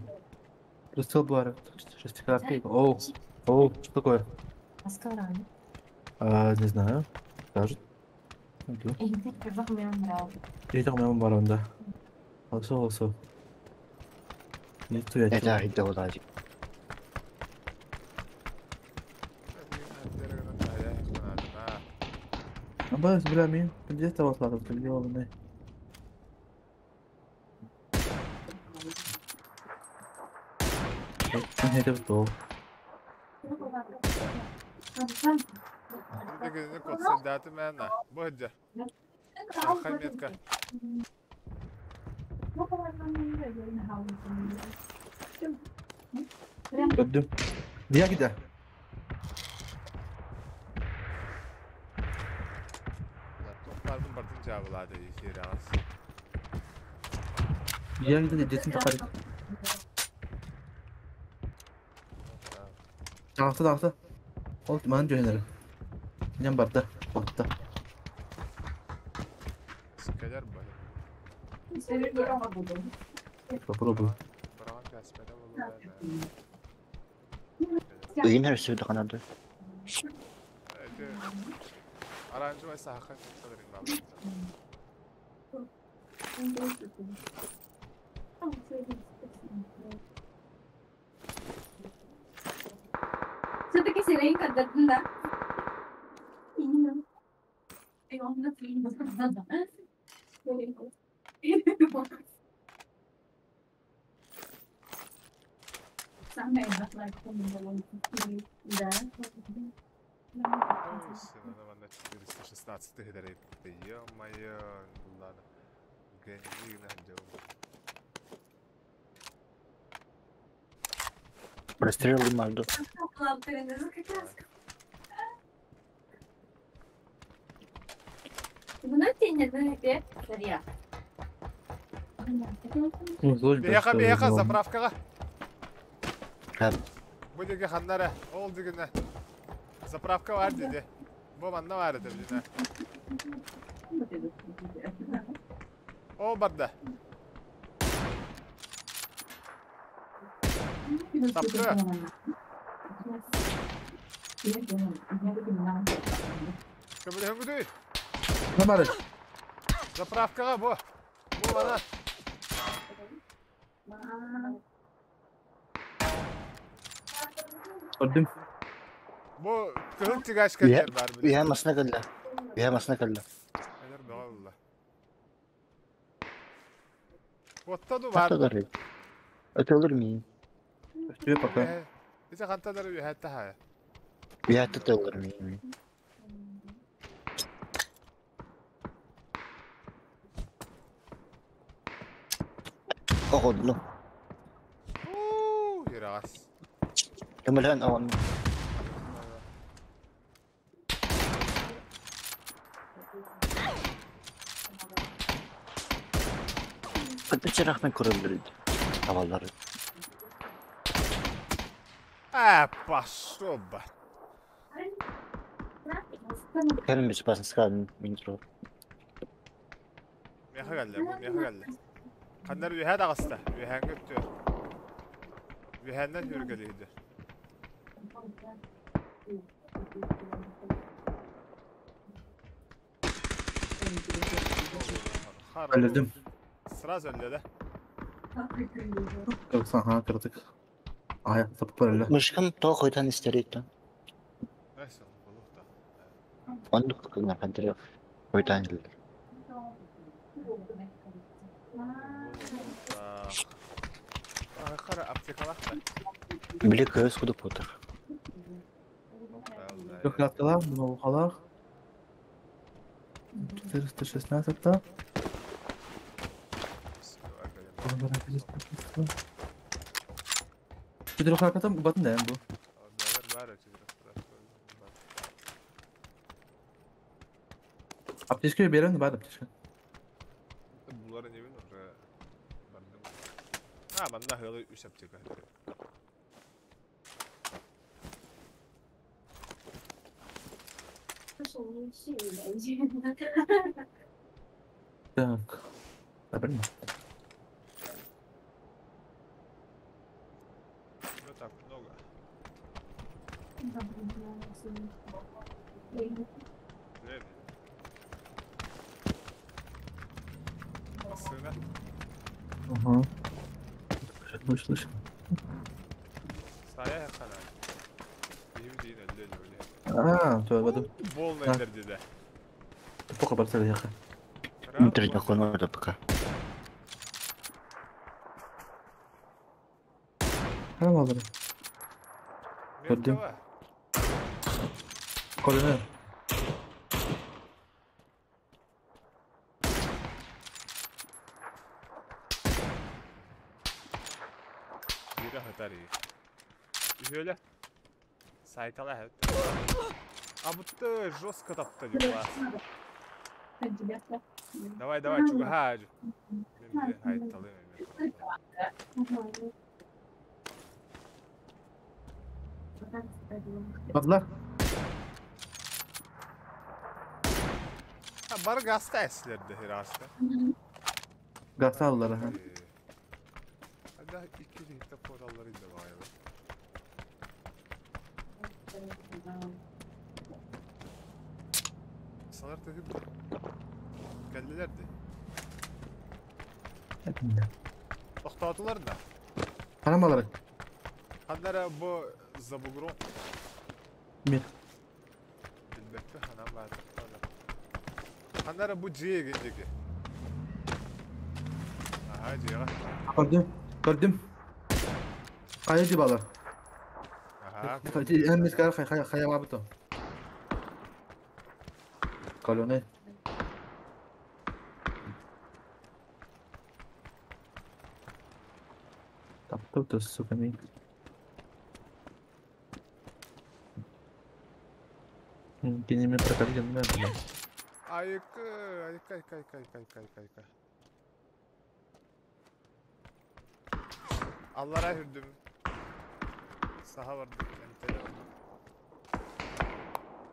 Пристал бар. Шестикратный. О. О, что такое? Не знаю. Скажет. Ейтер мен бар онда. Алсо. Не стоять. это иде олады. Абас білемейм. Где тавасларым? Где олмай? Ne de bu? Ne kod dati mena. Bu hıdır. Kaymetka. Öldüm. Diye gider. Toplarım bardın cevabıladı yeri az. Diye gider desin takarız. Dağıtı. Ol man joiner. Nyam batta. Sıkılar böyle. Попробуй. Үйін әрсі өді қанады. Оранжевый сахар. Все-таки сиренька да. Именно. И он на фильм. Самое главное, что мы довольно да. Ой, сына, на 416 гдарит. Ё-моё, ладно. Гензина делал. Прострелил Мальду. Беха, заправкаға. Кәп. Бұл деге қандары, ол дегені. Заправка бар деді. Бұл манда бар еді біліне. Ол барды. Тапты. Көмілі өңгіді. Ne var? Заправкаға бұл. Бұл ана. Gördüm. Bu kılık tıgaç kaçar var bir. Üye masına geldi. Üye masına geldi. Neler be Allah. Botta da var. Hatta da rey. Öte olur mu? Üstüye bakayım. Bize kantaları bir hatta ha. Üye hatta da olur mu? O kodlu. Yürağız. Kemudian awan. Hatta cerahmen kurabilirdi. Havaları. Пошел бы. Kendimi çıparsın sıkalım intro. Meha geldi, bu meha geldi. Kanlar üyehe dağısta, üyehen götüyor. Üyehenden yürgeliydi. Halledim. Sıra söyle de. Aha kırdık. Ayak tapıp öyle. Müşkan to koytan isteriydi. Neyse, buluk da. Onu kıkına kadar koytan gelir. Kara aptekalak da. Bile köz kudu potar. Yok yattılar. Bunu okalak. 416 da. Bir de hakikaten batın da yani bu. Apteşke bir yerim de var apteşke. Bunların evin oraya. Ha, ben de hızlı 3 apteka. Так. Правильно? Ну так много. Сына. Ага. Ну, слышь. Saya yakala. İyi değil öyle. Tövbe. Bol nedir de. Пока бацали яха. Интернет нахуй da пока. Tamam alırım. Gördüm. Kolunu. Bir hatar iyi. Şöyle. Saytala hep. Абутты жестко топтали класс. Давай, чугахаджу. Badla. Ha, bar gasta eslerdi herhalde. Gasalları ha. Hadi iki renkte poralları da var ya. Salar takım. Geldiler de. Oktatılar da. Paramaları. Hanlara bu zabugron. Bir. Bilmekte hanam var. Hanlara bu ciye gelecek. Aha ciye. Gördüm. Kaya cibalar. Aha. En miskar kaya mabito. Kolone. Tapto to su kami. Kini me prakali ganna na. Ayık. Allah'a hürdüm. Saha vardı.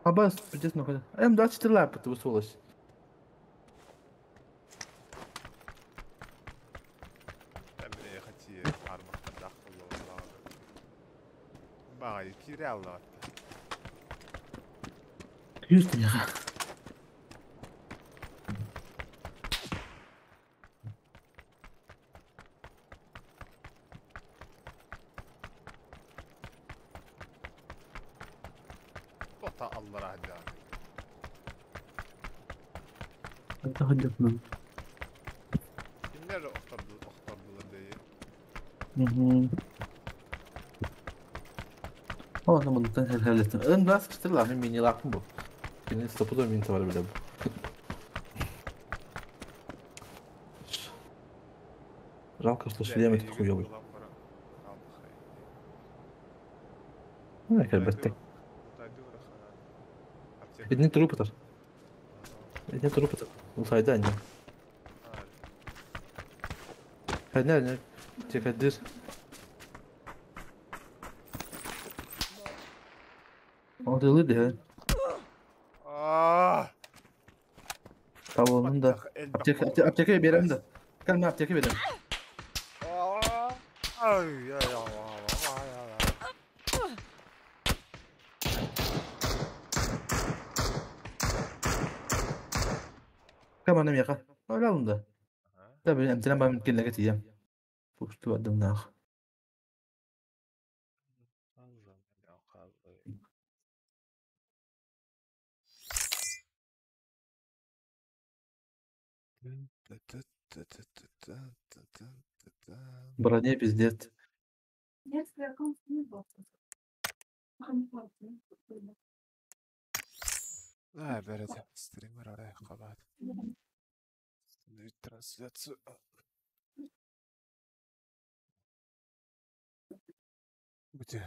Абас, придется находить. М24 лапы, ты высулась. Ben хотел армахта дахло валла. Бай, кирялла. Юст я. Bota Allah rahmet. Это ходит нам. Kimler oktardılar diye. О, ну мы там hallettim. М24 лапы mini lapım bu. Yine stopu da mini var bile bu. Жалко, что шлем этот хуёвый. Ну, elbette. Одни трупы там. Одни трупы там. Усайда они. Одни. Тихо, дыр. O da ılıydı ya. Tavuğunun da. Apteke verelim de. Kalma apteke verelim. Ay ya. Kaman nem yaka. Öyle alın da. Tabii emtiren ben mümkün leket yiyem. Puştu adım nah. Броня пиздец. Берет стример орaya kapat. Трансляцию. Где,